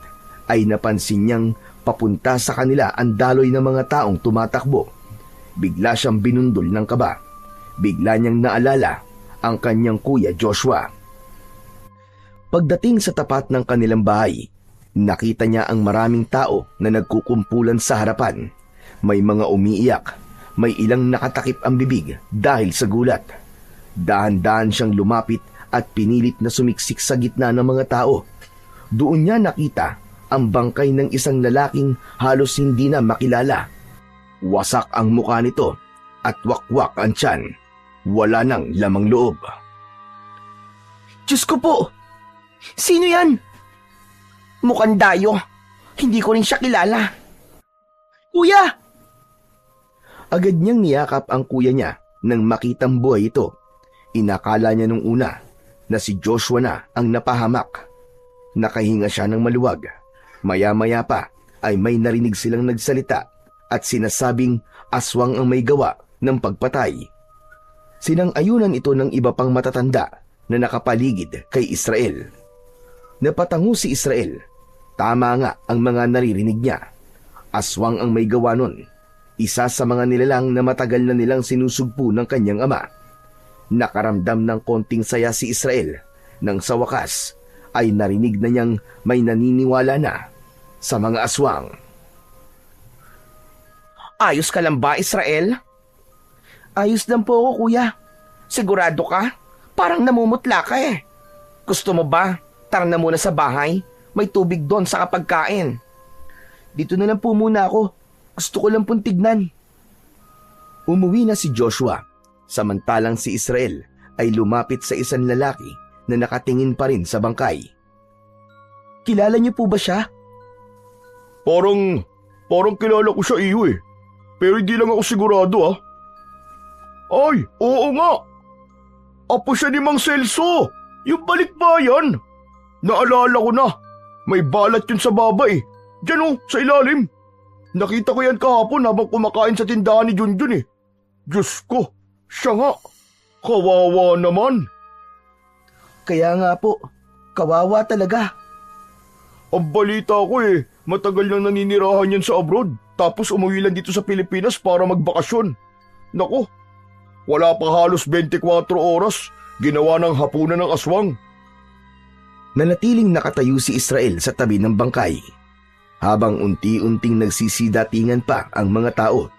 ay napansin niyang papunta sa kanila ang daloy ng mga taong tumatakbo. Bigla siyang binundol ng kaba. Bigla niyang naalala ang kanyang kuya Joshua. Pagdating sa tapat ng kanilang bahay, nakita niya ang maraming tao na nagkukumpulan sa harapan. May mga umiiyak, may ilang nakatakip ang bibig dahil sa gulat. Dahan-dahan siyang lumapit at pinilit na sumiksik sa gitna ng mga tao. Doon niya nakita ang bangkay ng isang lalaking halos hindi na makilala. Wasak ang mukha nito at wakwak ang tiyan. Wala nang lamang loob. Diyos ko po! Sino yan? Mukhang dayo. Hindi ko rin siya kilala. Kuya! Agad niyang niyakap ang kuya niya nang makitang buhay ito. Inakala niya nung una na si Joshua na ang napahamak. Nakahinga siya ng maluwag. Maya-maya pa ay may narinig silang nagsalita at sinasabing aswang ang may gawa ng pagpatay. Sinang-ayunan ito ng iba pang matatanda na nakapaligid kay Israel. Napatango si Israel. Tama nga ang mga naririnig niya. Aswang ang may gawa nun. Isa sa mga nilalang na matagal na nilang sinusugpo ng kanyang ama. Nakaramdam ng konting saya si Israel nang sa wakas ay narinig na niyang may naniniwala na sa mga aswang. Ayos ka lang ba, Israel? Ayos lang po ako, kuya. Sigurado ka? Parang namumutla ka eh. Gusto mo ba? Tara na muna sa bahay. May tubig doon sa kapagkain. Dito na lang po muna ako. Gusto ko lang pong tignan. Umuwi na si Joshua. Samantalang si Israel ay lumapit sa isang lalaki na nakatingin pa rin sa bangkay. Kilala niyo po ba siya? Parang kilala ko siya iyo eh. Pero hindi lang ako sigurado ah. Ay, oo nga. Apo siya ni Mang Celso. Yung balikbayan. Naalala ko na. May balat yun sa baba eh. Diyan oh, sa ilalim. Nakita ko yan kahapon habang kumakain sa tindahan ni Junjun eh. Diyos ko, siya nga. Kawawa naman. Kaya nga po, kawawa talaga. Ang balita ko eh, matagal nang naninirahan yan sa abroad. Tapos umuwi lang dito sa Pilipinas para magbakasyon. Nako, wala pa halos 24 oras. Ginawa ng hapunan ng aswang. Nanatiling nakatayo si Israel sa tabi ng bangkay. Habang unti-unting nagsisidatingan pa ang mga tao.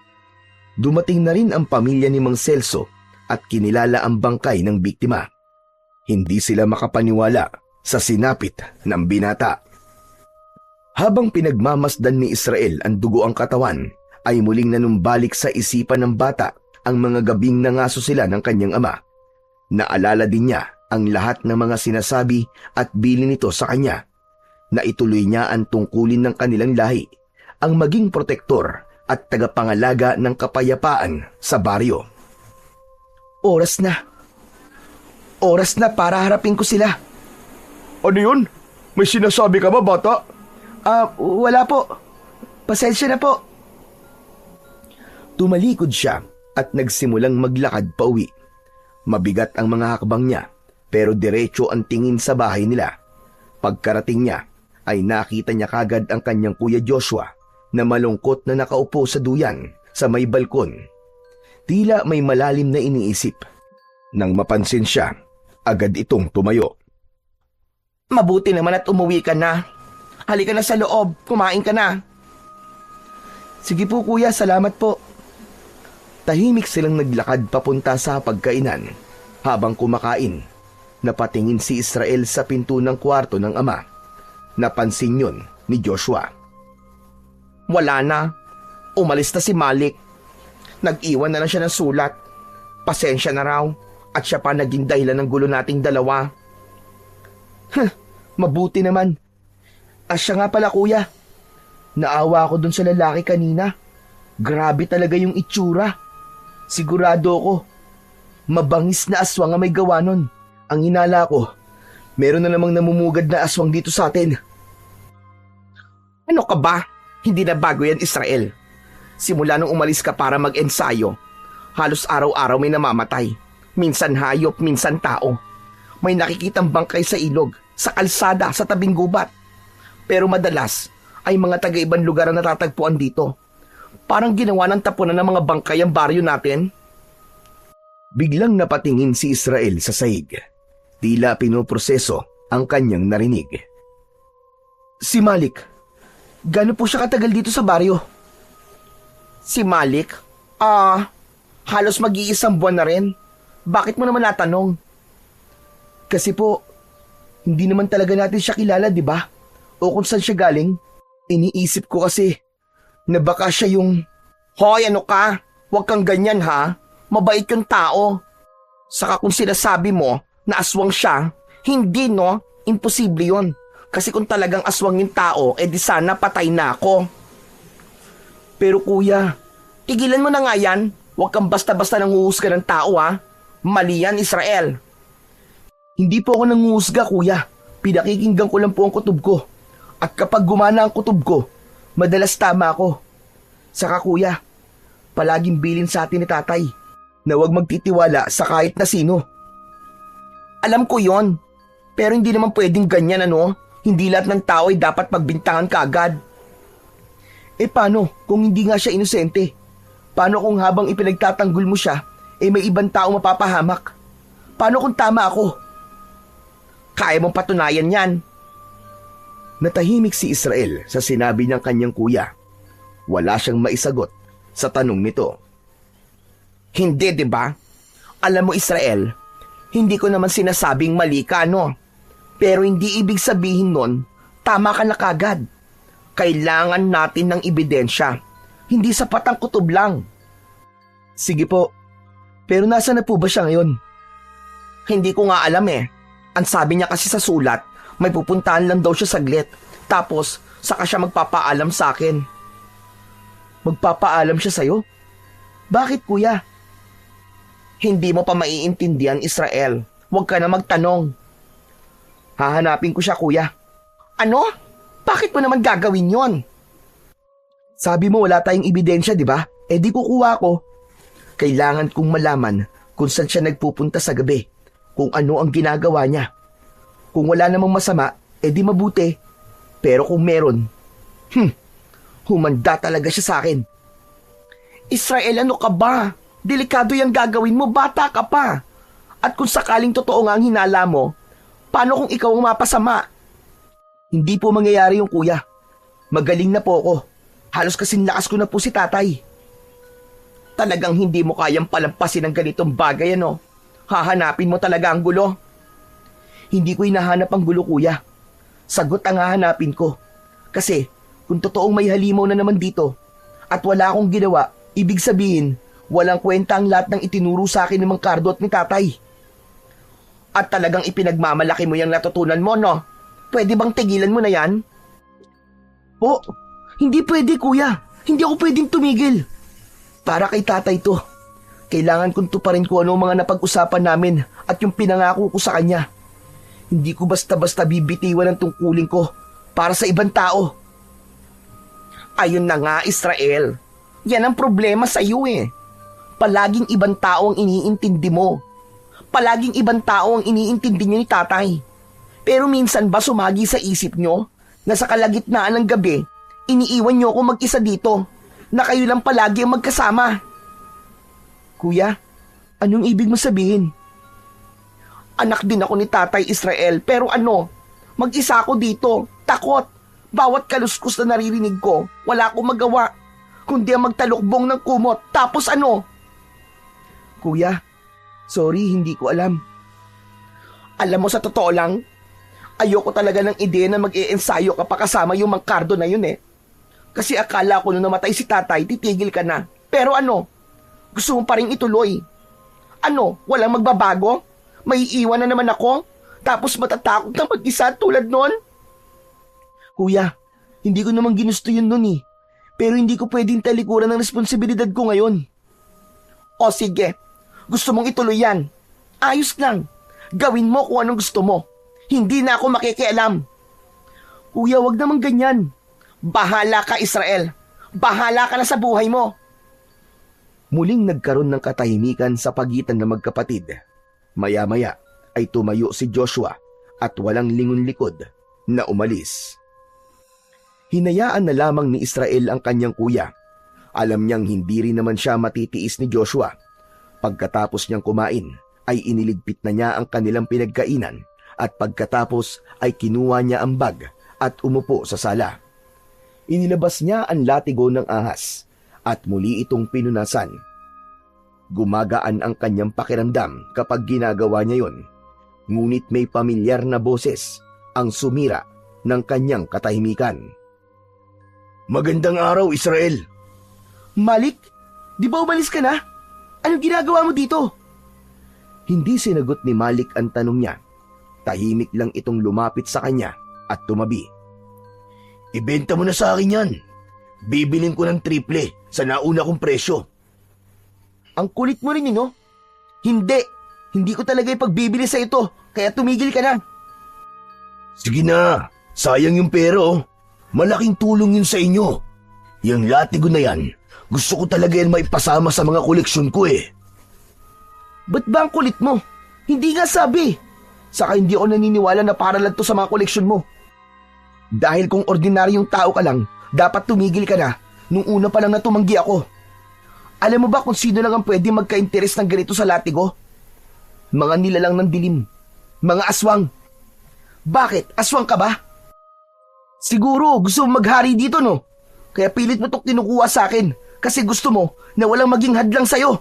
Dumating na rin ang pamilya ni Mang Celso at kinilala ang bangkay ng biktima. Hindi sila makapaniwala sa sinapit ng binata. Habang pinagmamasdan ni Israel ang dugo ang katawan, ay muling nanumbalik sa isipan ng bata ang mga gabing nangaso sila ng kanyang ama. Naalala din niya ang lahat ng mga sinasabi at bilin nito sa kanya. Naituloy niya ang tungkulin ng kanilang lahi, ang maging protektor at tagapangalaga ng kapayapaan sa baryo. Oras na. Oras na para harapin ko sila. Ano yun? May sinasabi ka ba, bata? Wala po. Pasensya na po. Tumalikod siya at nagsimulang maglakad pauwi. Mabigat ang mga hakbang niya, pero diretso ang tingin sa bahay nila. Pagkarating niya, ay nakita niya kagad ang kanyang kuya Joshua na malungkot na nakaupo sa duyan sa may balkon. Tila may malalim na iniisip. Nang mapansin siya, agad itong tumayo. Mabuti naman at umuwi ka na. Halika na sa loob, kumain ka na. Sige po kuya, salamat po. Tahimik silang naglakad papunta sa pagkainan. Habang kumakain, napatingin si Israel sa pinto ng kwarto ng ama. Napansin yun ni Joshua. Wala na. Umalis na si Malik. Nag-iwan na lang siya ng sulat. Pasensya na raw. At siya pa naging dahilan ng gulo nating dalawa. Mabuti naman. Siya nga pala kuya. Naawa ako dun sa lalaki kanina. Grabe talaga yung itsura. Sigurado ako. Mabangis na aswang ang may gawa nun. Ang hinala ko, meron na namang namumugad na aswang dito sa atin. Ano ka ba? Hindi na bago yan, Israel. Simula nung umalis ka para mag-ensayo, halos araw-araw may namamatay. Minsan hayop, minsan tao. may nakikitang bangkay sa ilog, sa kalsada, sa tabing gubat. Pero madalas ay mga taga-ibang lugar ang natatagpuan dito. Parang ginawa ng tapunan ng mga bangkay ang baryo natin. Biglang napatingin si Israel sa sahig. Tila pinoproseso ang kanyang narinig. Si Malik, gaano po siya katagal dito sa baryo? Si Malik? Halos mag-iisang buwan na rin. Bakit mo naman natanong? Kasi po, hindi naman talaga natin siya kilala, di ba? O kung saan siya galing. Iniisip ko kasi na baka siya yung... Hoy, ano ka? Huwag kang ganyan ha. Mabait yung tao. Saka kung sinasabi mo na aswang siya, hindi no, imposible yun. Kasi kung talagang aswang yung tao, di sana patay na ako. Pero kuya, tigilan mo na nga yan. Huwag kang basta-basta nanguhusga ng tao ha. Mali yan, Israel. Hindi po ako nanguhusga, kuya. Pinakikinggan ko lang po ang kutob ko. At kapag gumana ang kutob ko, madalas tama ako. Saka kuya, palaging bilin sa atin ni tatay na huwag magtitiwala sa kahit na sino. Alam ko yon, pero hindi naman pwedeng ganyan ano. Hindi lahat ng tao ay dapat pagbintangan kaagad. Paano kung hindi nga siya inosente? Paano kung habang ipinagtatanggol mo siya, may ibang tao mapapahamak? Paano kung tama ako? Kaya mong patunayan yan. Natahimik si Israel sa sinabi ng kanyang kuya. Wala siyang maisagot sa tanong nito. Hindi, di ba? Alam mo, Israel, hindi ko naman sinasabing mali ka, no? Pero hindi ibig sabihin nun, tama ka na kagad. Kailangan natin ng ebidensya. Hindi sapat ang kutob lang. Sige po, pero nasa na po ba siya ngayon? Hindi ko nga alam eh. Ang sabi niya kasi sa sulat, may pupuntahan lang daw siya saglit. Tapos, saka siya magpapaalam sa akin. Magpapaalam siya sa'yo? Bakit kuya? Hindi mo pa maiintindihan, Israel. Huwag ka na magtanong. Hahanapin ko siya, kuya. Ano? Bakit mo naman gagawin yon? Sabi mo wala tayong ebidensya, di ba? Di kukuha ko. Kailangan kong malaman kung saan siya nagpupunta sa gabi. Kung ano ang ginagawa niya. Kung wala namang masama, di mabuti. Pero kung meron, humanda talaga siya sa akin. Israel, ano ka ba? Delikado yung gagawin mo, bata ka pa. At kung sakaling totoo nga ang hinala mo, paano kung ikaw ang mapasama? Hindi po mangyayari yung kuya. Magaling na po ako. Halos kasing lakas ko na po si tatay. Talagang hindi mo kayang palampasin ang ganitong bagay, ano? Hahanapin mo talaga ang gulo. Hindi ko hinahanap ang gulo, kuya. Sagot ang hahanapin ko. Kasi kung totoong may halimaw na naman dito at wala akong ginawa, ibig sabihin, walang kwenta ang lahat ng itinuro sa akin ni Mang Cardo at ni tatay. At talagang ipinagmamalaki mo yung natutunan mo, no? Pwede bang tigilan mo na yan? Po, hindi pwede, kuya. Hindi ako pwedeng tumigil. Para kay tatay to. Kailangan kong tuparin ko ano mga napag-usapan namin at yung pinangako ko sa kanya. Hindi ko basta-basta bibitiwan ang tungkulin ko para sa ibang tao. Ayun na nga, Israel. Yan ang problema sa iyo eh. Palaging ibang tao ang iniintindi mo. Palaging ibang tao ang iniintindi niyo ni tatay. Pero minsan ba sumagi sa isip nyo na sa kalagitnaan ng gabi, iniiwan nyo ako mag-isa dito, na kayo lang palagi ang magkasama? Kuya, anong ibig mo sabihin? Anak din ako ni Tatay Israel, pero ano, mag-isa ako dito, takot. Bawat kaluskus na naririnig ko, wala akong magawa, kundi ang magtalukbong ng kumot. Tapos ano? Kuya, sorry, hindi ko alam. Alam mo, sa totoo lang, ayoko talaga ng ideya na mag-iensayo ka pa kasama yung Mang Cardo na yun eh. Kasi akala ko nung namatay si tatay, titigil ka na. Pero ano, gusto mo pa rin ituloy. Ano, walang magbabago? May iwan na naman ako? Tapos matatakot na mag-isa tulad nun? Kuya, hindi ko naman ginusto yun nun eh. Pero hindi ko pwedeng talikuran ng responsibilidad ko ngayon. O sige, gusto mong ituloy yan. Ayos lang. Gawin mo kung anong gusto mo. Hindi na ako makikialam. Kuya, wag naman ganyan. Bahala ka, Israel. Bahala ka na sa buhay mo. Muling nagkaroon ng katahimikan sa pagitan ng magkapatid. Maya-maya ay tumayo si Joshua at walang lingon likod na umalis. Hinayaan na lamang ni Israel ang kanyang kuya. Alam niyang hindi rin naman siya matitiis ni Joshua. Pagkatapos niyang kumain, ay iniligpit na niya ang kanilang pinagkainan at pagkatapos ay kinuha niya ang bag at umupo sa sala. Inilabas niya ang latigo ng ahas at muli itong pinunasan. Gumagaan ang kanyang pakiramdam kapag ginagawa niya yon, ngunit may pamilyar na boses ang sumira ng kanyang katahimikan. Magandang araw, Israel. Malik, di ba umalis ka na? Anong ginagawa mo dito? Hindi sinagot ni Malik ang tanong niya. Tahimik lang itong lumapit sa kanya at tumabi. Ibenta mo na sa akin yan. Bibilin ko ng triple sa nauna kong presyo. Ang kulit mo rin no? Hindi ko talaga ipagbibili sa ito, kaya tumigil ka na. Sige na, sayang yung pera oh. Malaking tulong yun sa inyo. Yung latigo na yan, gusto ko talaga yan maipasama sa mga koleksyon ko eh. Ba't ba ang kulit mo? Hindi nga sabi. Saka hindi ako naniniwala na para lang to sa mga koleksyon mo. Dahil kung ordinaryong tao ka lang, dapat tumigil ka na nung una pa lang na tumanggi ako. Alam mo ba kung sino lang ang pwede magka-interes ng ganito sa latigo? Mga nilalang ng dilim. Mga aswang. Bakit? Aswang ka ba? Siguro gusto mo maghari dito no? Kaya pilit mo itong kinukuha sa akin kasi gusto mo na walang maging hadlang sa'yo.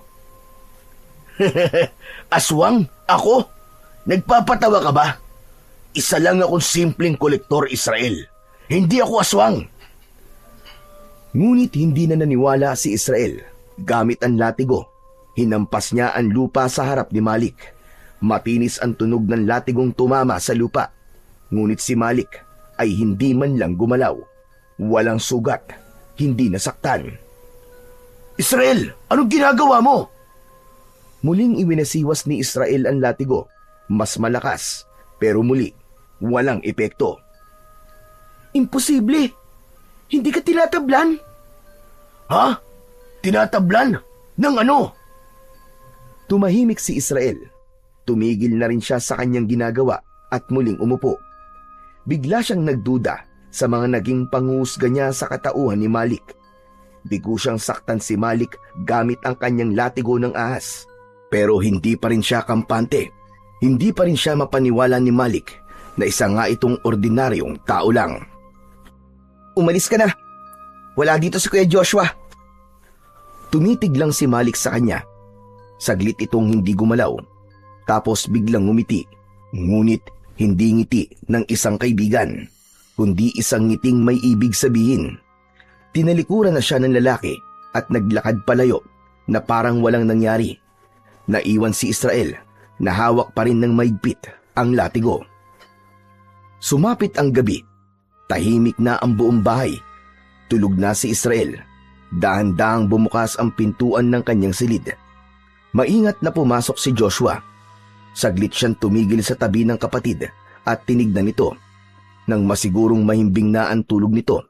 Aswang? Ako? Nagpapatawa ka ba? Isa lang akong simpleng kolektor, Israel. Hindi ako aswang. Ngunit hindi na naniwala si Israel. Gamit ang latigo, hinampas niya ang lupa sa harap ni Malik. Matinis ang tunog ng latigong tumama sa lupa. Ngunit si Malik ay hindi man lang gumalaw. Walang sugat, hindi nasaktan. Israel, anong ginagawa mo? Muling iwinasiwas ni Israel ang latigo. Mas malakas, pero muli, walang epekto. Imposible! Hindi ka tinatablan? Ha? Tinatablan? Ng ano? Tumahimik si Israel. Tumigil na rin siya sa kanyang ginagawa at muling umupo. Bigla siyang nagduda sa mga naging panghusga niya sa katauhan ni Malik. Bigo siyang saktan si Malik gamit ang kanyang latigo ng ahas. Pero hindi pa rin siya kampante. Hindi pa rin siya mapaniwala ni Malik na isa nga itong ordinaryong tao lang. Umalis ka na. Wala dito si Kuya Joshua. Tumitig lang si Malik sa kanya. Saglit itong hindi gumalaw. Tapos biglang ngumiti. Ngunit hindi ngiti ng isang kaibigan, kundi isang ngiting may ibig sabihin. Tinalikuran na siya ng lalaki at naglakad palayo na parang walang nangyari. Naiwan si Israel na hawak pa rin ng maigpit ang latigo. Sumapit ang gabi. Tahimik na ang buong bahay. Tulog na si Israel. Dahan-dahang bumukas ang pintuan ng kanyang silid. Maingat na pumasok si Joshua. Saglit siyang tumigil sa tabi ng kapatid at tinignan ito. Nang masigurong mahimbing na ang tulog nito,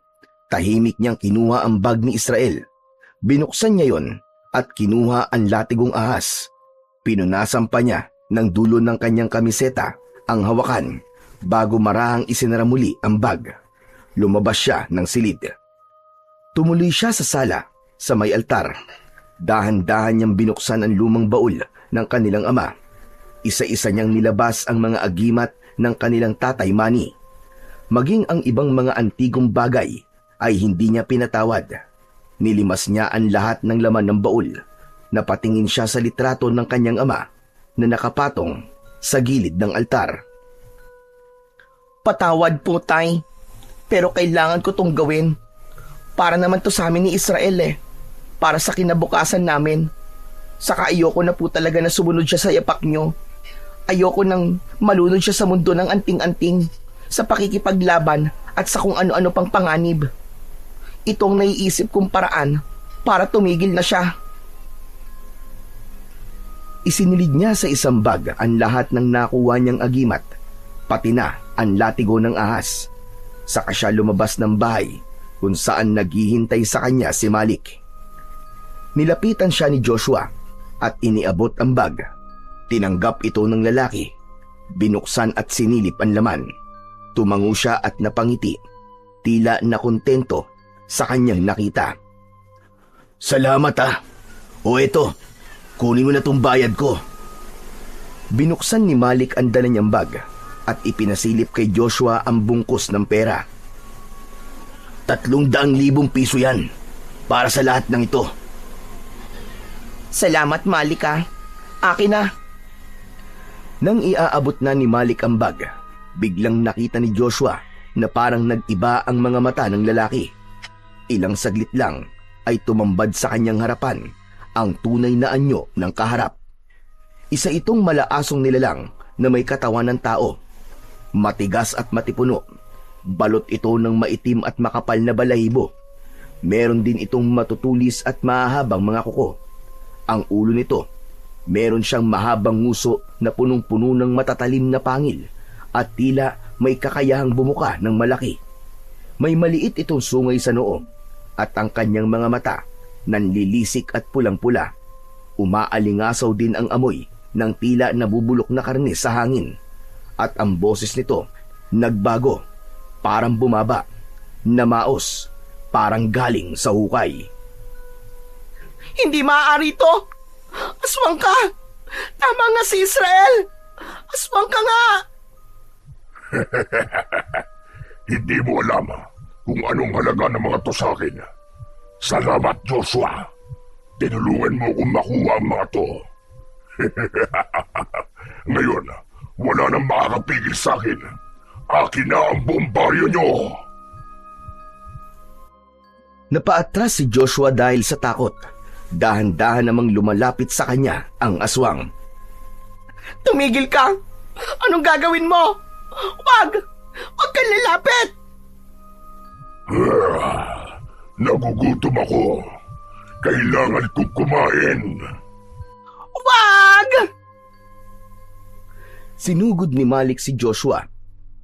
tahimik niyang kinuha ang bag ni Israel. Binuksan niya yon at kinuha ang latigong ahas. Pinunasan pa niya ng dulo ng kanyang kamiseta ang hawakan bago marahang isinara muli ang bag. Lumabas siya ng silid. Tumuloy siya sa sala sa may altar. Dahan-dahan niyang binuksan ang lumang baul ng kanilang ama. Isa-isa niyang nilabas ang mga agimat ng kanilang tatay Manny. Maging ang ibang mga antigong bagay ay hindi niya pinatawad. Nilimas niya ang lahat ng laman ng baul. Napatingin siya sa litrato ng kanyang ama na nakapatong sa gilid ng altar. Patawad po, Tay. Pero kailangan ko tong gawin. Para naman to sa amin ni Israel eh. Para sa kinabukasan namin. Saka ayoko na po talaga na sumunod siya sa yapak nyo. Ayoko nang malunod siya sa mundo ng anting-anting, sa pakikipaglaban at sa kung ano-ano pang panganib. Itong naiisip kong paraan para tumigil na siya. Isinilid niya sa isang bag ang lahat ng nakuha niyang agimat, pati na ang latigo ng ahas. Saka siya lumabas ng bahay kung saan naghihintay sa kanya si Malik. Nilapitan siya ni Joshua at iniabot ang bag. Tinanggap ito ng lalaki. Binuksan at sinilip ang laman. Tumango siya at napangiti. Tila nakontento sa kanyang nakita. Salamat O eto, kunin mo na tong bayad ko. Binuksan ni Malik ang dala niyang bag at ipinasilip kay Joshua ang bungkus ng pera. 300,000 piso yan para sa lahat ng ito. Salamat, Malik Akin na. Nang iaabot na ni Malik ang bag, biglang nakita ni Joshua na parang nag-iba ang mga mata ng lalaki. Ilang saglit lang ay tumambad sa kanyang harapan ang tunay na anyo ng kaharap. Isa itong malaasong nilalang na may katawan ng tao. Matigas at matipuno. Balot ito ng maitim at makapal na balahibo. Meron din itong matutulis at mahahabang mga kuko. Ang ulo nito, meron siyang mahabang nguso na punong-puno ng matatalim na pangil at tila may kakayahang bumuka ng malaki. May maliit itong sungay sa noo at ang kanyang mga mata nanlilisik at pulang-pula. Umaalingasaw din ang amoy ng tila nabubulok na karne sa hangin. At ang boses nito nagbago, parang bumaba, namaos, parang galing sa hukay. Hindi maaari ito! Aswang ka! Tama nga si Israel! Aswang ka nga! Hindi mo alam kung anong halaga ng mga to sa akin. Salamat, Joshua. Tinulungan mo kong makuha ang mga to. Ngayon, wala nang makakapigil sa akin. Akin na ang bombaryo nyo. Napaatras si Joshua dahil sa takot. Dahan-dahan namang lumalapit sa kanya ang aswang. Tumigil ka! Anong gagawin mo? Wag! Wag kang lalapit! Nagugutom ako. Kailangan kong kumain. Wag! Sinugod ni Malik si Joshua,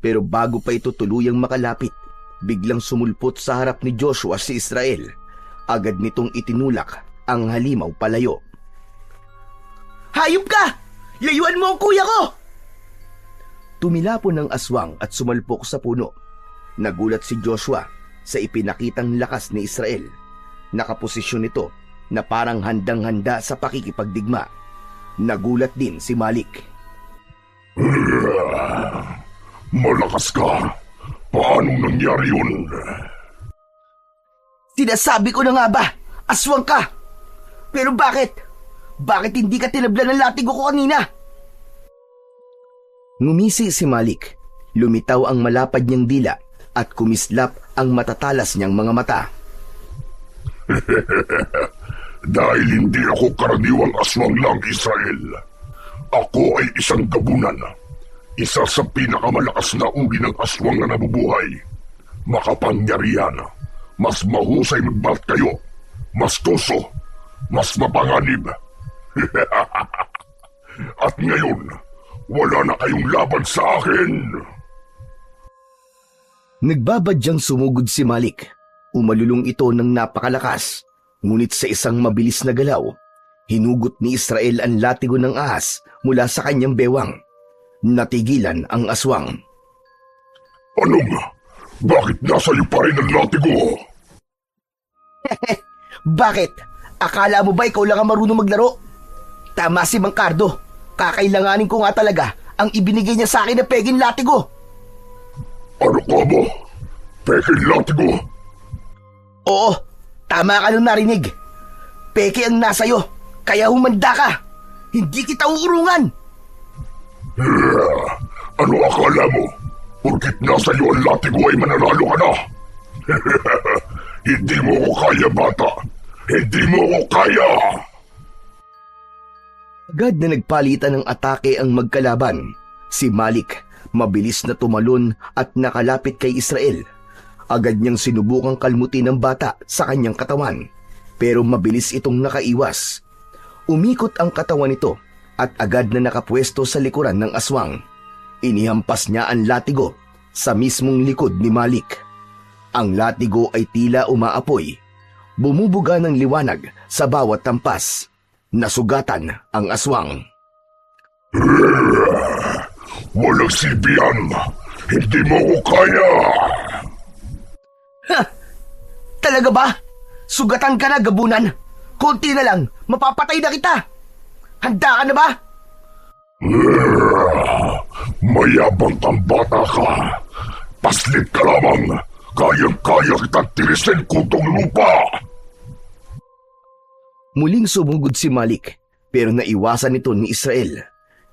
pero bago pa ito tuluyang makalapit, biglang sumulpot sa harap ni Joshua si Israel. Agad nitong itinulak ang halimaw palayo. Hayop ka! Layuan mo ang kuya ko! Tumilapon ang aswang at sumalpok sa puno. Nagulat si Joshua sa ipinakitang lakas ni Israel. Nakaposisyon ito na parang handang-handa sa pakikipagdigma. Nagulat din si Malik. Malakas ka. Paano nangyari yun? Sinasabi ko na nga ba, aswang ka! Pero bakit? Bakit hindi ka tinablan ng latigo ko kanina? Ngumisi si Malik. Lumitaw ang malapad niyang dila at kumislap ang matatalas niyang mga mata. Dahil hindi ako karaniwang aswang lang, Israel. Ako ay isang gabunan. Isa sa pinakamalakas na uri ng aswang na nabubuhay. Makapangyarihan. Mas mahusay magbalat kayo. Mas tuso. Mas mapanganib. At ngayon, wala na kayong laban sa akin. Nagbabadyang sumugod si Malik. Umalulong ito ng napakalakas. Ngunit sa isang mabilis na galaw, hinugot ni Israel ang latigo ng ahas mula sa kanyang bewang. Natigilan ang aswang. Anong? Bakit nasa iyo pa rin ang latigo? Bakit? Akala mo ba ikaw lang ang marunong maglaro? Tama si Mang Cardo. Kakailanganin ko nga talaga ang ibinigay niya sa akin na peging latigo. Ano ka mo? Peging latigo? Oo, tama ka nung narinig. Peke ang nasa'yo, kaya humanda ka. Hindi kita uurungan. Ano akala mo? Porkit nasa iyo ang latigo ay mananalo ka na. Hindi mo ko kaya, bata. Hindi mo ko kaya. Agad na nagpalitan ng atake ang magkalaban. Si Malik, mabilis na tumalon at nakalapit kay Israel. Agad niyang sinubukang kalmutin ng bata sa kanyang katawan, pero mabilis itong nakaiwas. Umikot ang katawan nito at agad na nakapwesto sa likuran ng aswang. Inihampas niya ang latigo sa mismong likod ni Malik. Ang latigo ay tila umaapoy. Bumubuga ng liwanag sa bawat tampas. Nasugatan ang aswang. Walang silbihan! Hindi mo ko kaya! Ha! Talaga ba? Sugatan ka na, gabunan. Konti na lang, mapapatay na kita. Handa ka na ba? Mayabang kang bata ka! Paslit ka lamang! Kayang-kaya kitang tirisin kutong lupa! Muling sumugod si Malik, pero naiwasan ito ni Israel.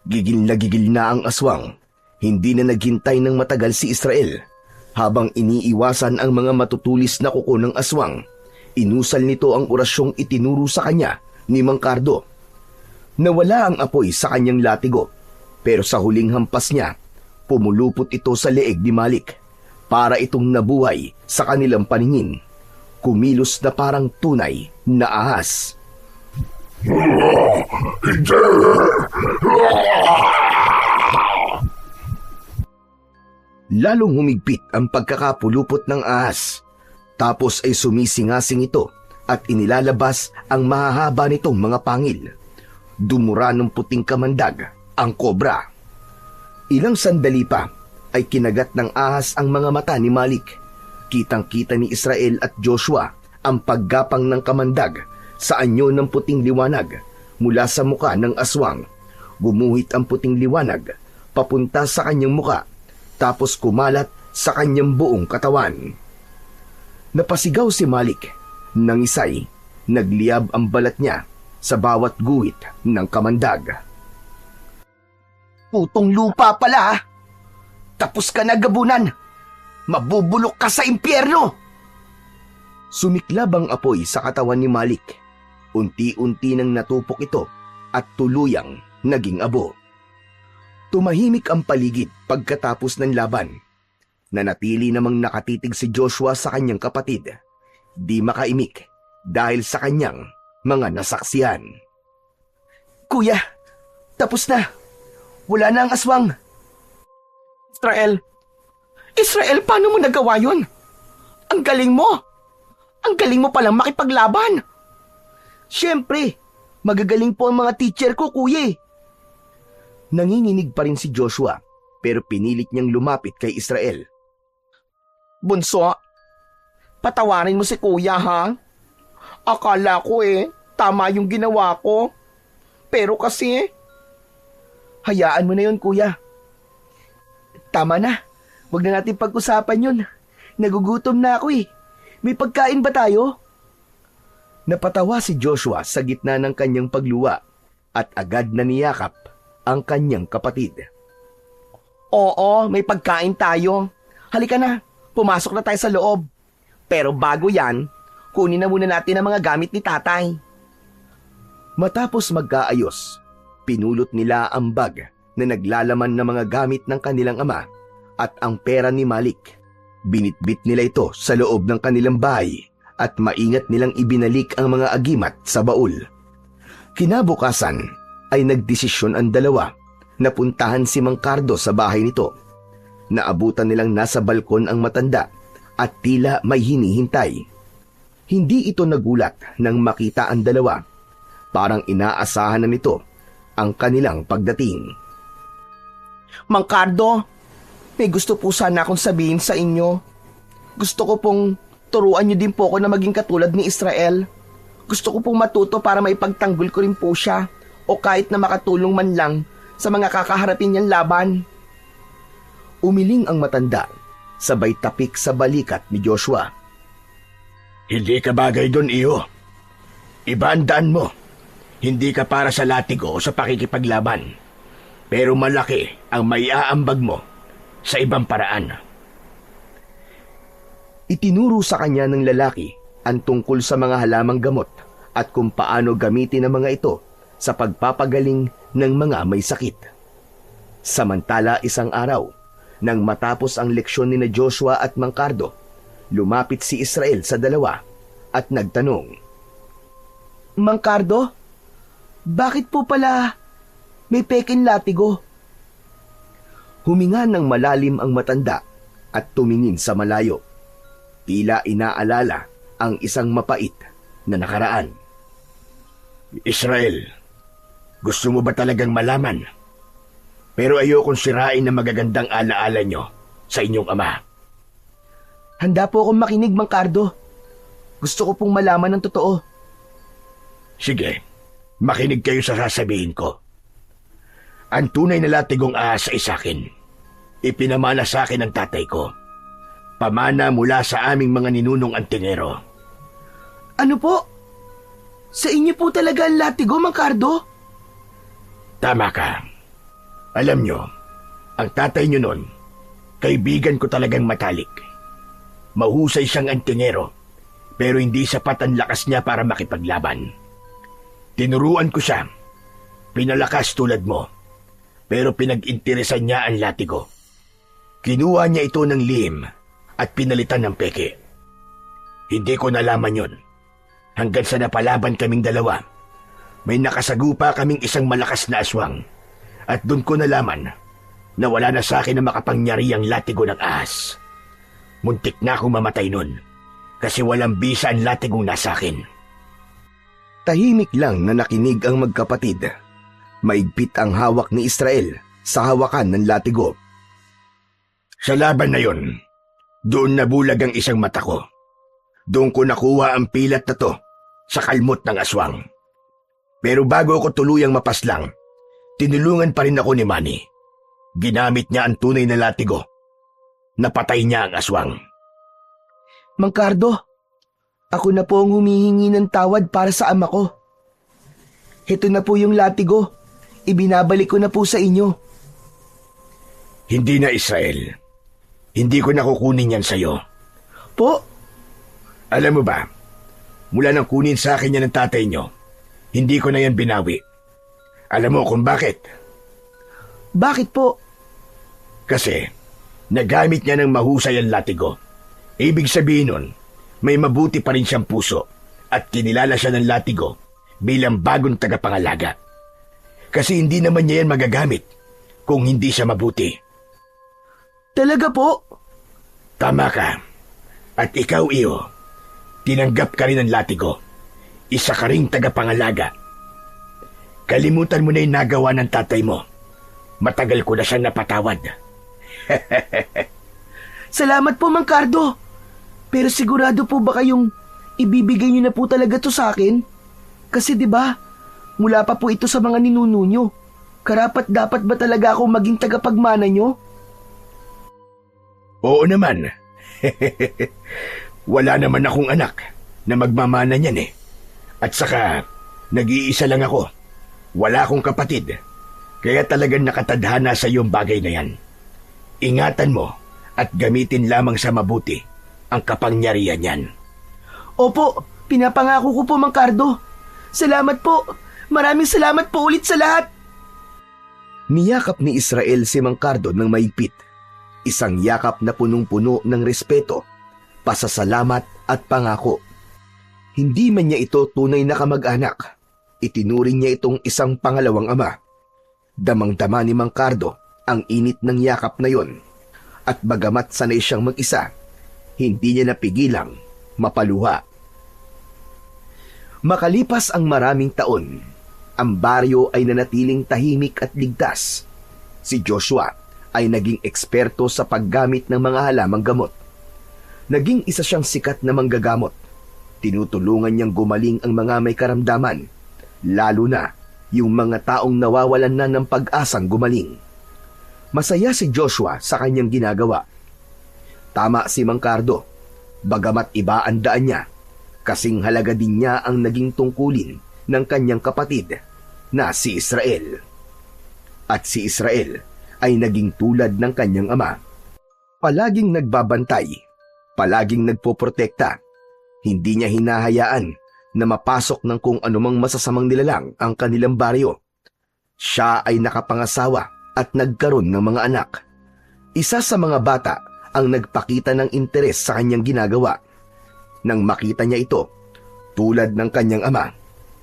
Gigil na ang aswang. Hindi na naghintay ng matagal si Israel. Habang iniiwasan ang mga matutulis na kuko ng aswang, inusal nito ang orasyong itinuro sa kanya ni Mang Cardo. Nawala ang apoy sa kanyang latigo, pero sa huling hampas niya, pumulupot ito sa leeg ni Malik. Para itong nabuhay sa kanilang paningin. Kumilos na parang tunay na ahas. Hindi! Lalong humigpit ang pagkakapulupot ng ahas. Tapos ay sumisingasing ito at inilalabas ang mahahaba nitong mga pangil. Dumura ng puting kamandag ang kobra. Ilang sandali pa ay kinagat ng ahas ang mga mata ni Malik. Kitang-kita ni Israel at Joshua ang paggapang ng kamandag sa anyo ng puting liwanag mula sa muka ng aswang. Gumuhit ang puting liwanag papunta sa kanyang muka, tapos kumalat sa kanyang buong katawan. Napasigaw si Malik. Nangisay, nagliyab ang balat niya sa bawat guhit ng kamandag. Putong lupa pala. Tapos ka na, gabunan. Mabubulok ka sa impyerno. Sumiklab ang apoy sa katawan ni Malik. Unti-unti nang natupok ito at tuluyang naging abo. Tumahimik ang paligid pagkatapos ng laban. Nanatili namang nakatitig si Joshua sa kanyang kapatid. Di makaimik dahil sa kanyang mga nasaksihan. Kuya, tapos na. Wala na ang aswang. Israel, paano mo nagawa yun? Ang galing mo. Ang galing mo palang makipaglaban. Siyempre, magagaling po ang mga teacher ko, kuya. Nanginginig pa rin si Joshua, pero pinilit niyang lumapit kay Israel. Bunso, patawarin mo si kuya, ha? Akala ko tama yung ginawa ko. Pero kasi, hayaan mo na yun, kuya. Tama na. Huwag na natin pag-usapan yun. Nagugutom na ako May pagkain ba tayo? Napatawa si Joshua sa gitna ng kanyang pagluwa at agad na niyakap ang kanyang kapatid. Oo, may pagkain tayo. Halika na, pumasok na tayo sa loob. Pero bago yan, kunin na muna natin ang mga gamit ni tatay. Matapos magkaayos, pinulot nila ang bag na naglalaman ng mga gamit ng kanilang ama at ang pera ni Malik. Binitbit nila ito sa loob ng kanilang bahay at maingat nilang ibinalik ang mga agimat sa baul. Kinabukasan ay nagdesisyon ang dalawa na puntahan si Mang Cardo sa bahay nito. Naabutan nilang nasa balkon ang matanda at tila may hinihintay. Hindi ito nagulat nang makita ang dalawa. Parang inaasahan na nito ang kanilang pagdating. Mang Cardo, may gusto po sana akong sabihin sa inyo. Gusto ko pong turuan niyo din po ako na maging katulad ni Israel. Gusto ko pong matuto para maipagtanggol ko rin po siya o kahit na makatulong man lang sa mga kakaharapin niyang laban. Umiling ang matanda, sabay tapik sa balikat ni Joshua. Hindi ka bagay doon, iyo. Iba ang daan mo. Hindi ka para sa latigo o sa pakikipaglaban. Pero malaki ang maiaambag mo sa ibang paraan. Itinuro sa kanya ng lalaki ang tungkol sa mga halamang gamot at kung paano gamitin ang mga ito sa pagpapagaling ng mga may sakit. Samantala isang araw, nang matapos ang leksyon ni Joshua at Mang Cardo, lumapit si Israel sa dalawa at nagtanong. Mang Cardo, bakit po pala may peking latigo? Huminga ng malalim ang matanda at tumingin sa malayo. Tila inaalala ang isang mapait na nakaraan. Israel, gusto mo ba talagang malaman? Pero ayokong sirain ang magagandang alaala nyo sa inyong ama. Handa po akong makinig, Mang Cardo. Gusto ko pong malaman ng totoo. Sige, makinig kayo sa sasabihin ko. Ang tunay na latigong ahas ay sakin. Ipinamana sa akin ng tatay ko. Pamana mula sa aming mga ninunong antingero. Ano po? Sa inyo po talaga ang latigo, Mang Cardo? Tama ka. Alam nyo, ang tatay nyo nun, kaibigan ko talagang matalik. Mahusay siyang antingero, pero hindi sapat ang lakas niya para makipaglaban. Tinuruan ko siya. Pinalakas tulad mo, pero pinag-interesan niya ang latigo. Kinuha niya ito ng lihim at pinalitan ng peke. Hindi ko nalaman yon. Hanggang sa napalaban kaming dalawa, may nakasagupa kaming isang malakas na aswang. At doon ko nalaman na wala na sa akin na makapangyarihang latigo ng ahas. Muntik na akong mamatay nun kasi walang bisa ang latigong nasa akin. Tahimik lang na nakinig ang magkapatid. Maigpit ang hawak ni Israel sa hawakan ng latigo. Sa laban na yon, doon nabulag ang isang mata ko. Doon ko nakuha ang pilat na to sa kalmot ng aswang. Pero bago ako tuluyang mapaslang, tinulungan pa rin ako ni Manny. Ginamit niya ang tunay na latigo. Napatay niya ang aswang. Mang Cardo, ako na po ang humihingi ng tawad para sa ama ko. Ito na po yung latigo. Ibinabalik ko na po sa inyo. Hindi na, Israel. Hindi ko nakukunin yan sa'yo. Po? Alam mo ba, mula nang kunin sa akin yan ng tatay nyo, hindi ko na yan binawi. Alam mo kung bakit? Bakit po? Kasi, nagamit niya ng mahusay ang latigo. Ibig sabihin nun, may mabuti pa rin siyang puso at kinilala siya ng latigo bilang bagong tagapangalaga. Kasi hindi naman niya yan magagamit kung hindi siya mabuti. Talaga po? Tama ka. At ikaw, Iyo, tinanggap ka rin ng latigo. Isa ka ring tagapangalaga. Kalimutan mo na yung nagawa ng tatay mo. Matagal ko na siyang napatawad. Salamat po, Mang Cardo. Pero sigurado po ba kayong ibibigay niyo na po talaga to sa akin? Kasi 'di ba, mula pa po ito sa mga ninuno niyo. Karapat dapat ba talaga akong maging tagapagmana niyo? Oo naman. Wala naman akong anak na magmamana niyan eh. At saka, nag-iisa lang ako. Wala akong kapatid. Kaya talagang nakatadhana sa iyong bagay na yan. Ingatan mo at gamitin lamang sa mabuti ang kapangyarihan yan. Opo, pinapangako ko po, Mang Cardo. Salamat po. Maraming salamat po ulit sa lahat. Niyakap ni Israel si Mang Cardo ng maigpit. Isang yakap na punong-puno ng respeto, pasasalamat at pangako. Hindi man niya ito tunay na kamag-anak. Itinuring niya itong isang pangalawang ama. Damang-dama ni Mang Cardo ang init ng yakap na yon. At bagamat sanay siyang mag-isa, hindi niya napigilang mapaluha. Makalipas ang maraming taon, ang baryo ay nanatiling tahimik at ligtas. Si Joshua ay naging eksperto sa paggamit ng mga halamang gamot. Naging isa siyang sikat na manggagamot. Tinutulungan niyang gumaling ang mga may karamdaman, lalo na yung mga taong nawawalan na ng pag-asang gumaling. Masaya si Joshua sa kanyang ginagawa. Tama si Mang Cardo, bagamat iba ang daan niya, kasing halaga din niya ang naging tungkulin ng kanyang kapatid na si Israel. At si Israel ay naging tulad ng kanyang ama. Palaging nagbabantay, palaging nagpoprotekta. Hindi niya hinahayaan na mapasok ng kung anumang masasamang nilalang ang kanilang baryo. Siya ay nakapangasawa at nagkaroon ng mga anak. Isa sa mga bata ang nagpakita ng interes sa kanyang ginagawa. Nang makita niya ito, tulad ng kanyang ama,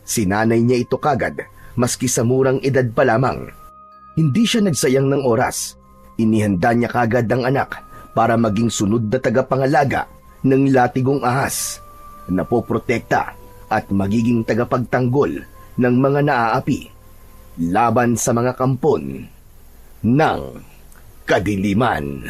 sinanay niya ito kagad maski sa murang edad pa lamang. Hindi siya nagsayang ng oras. Inihanda niya kagad ang anak para maging sunod na tagapangalaga ng latigong ahas, napoprotekta at magiging tagapagtanggol ng mga naaapi laban sa mga kampon ng kadiliman.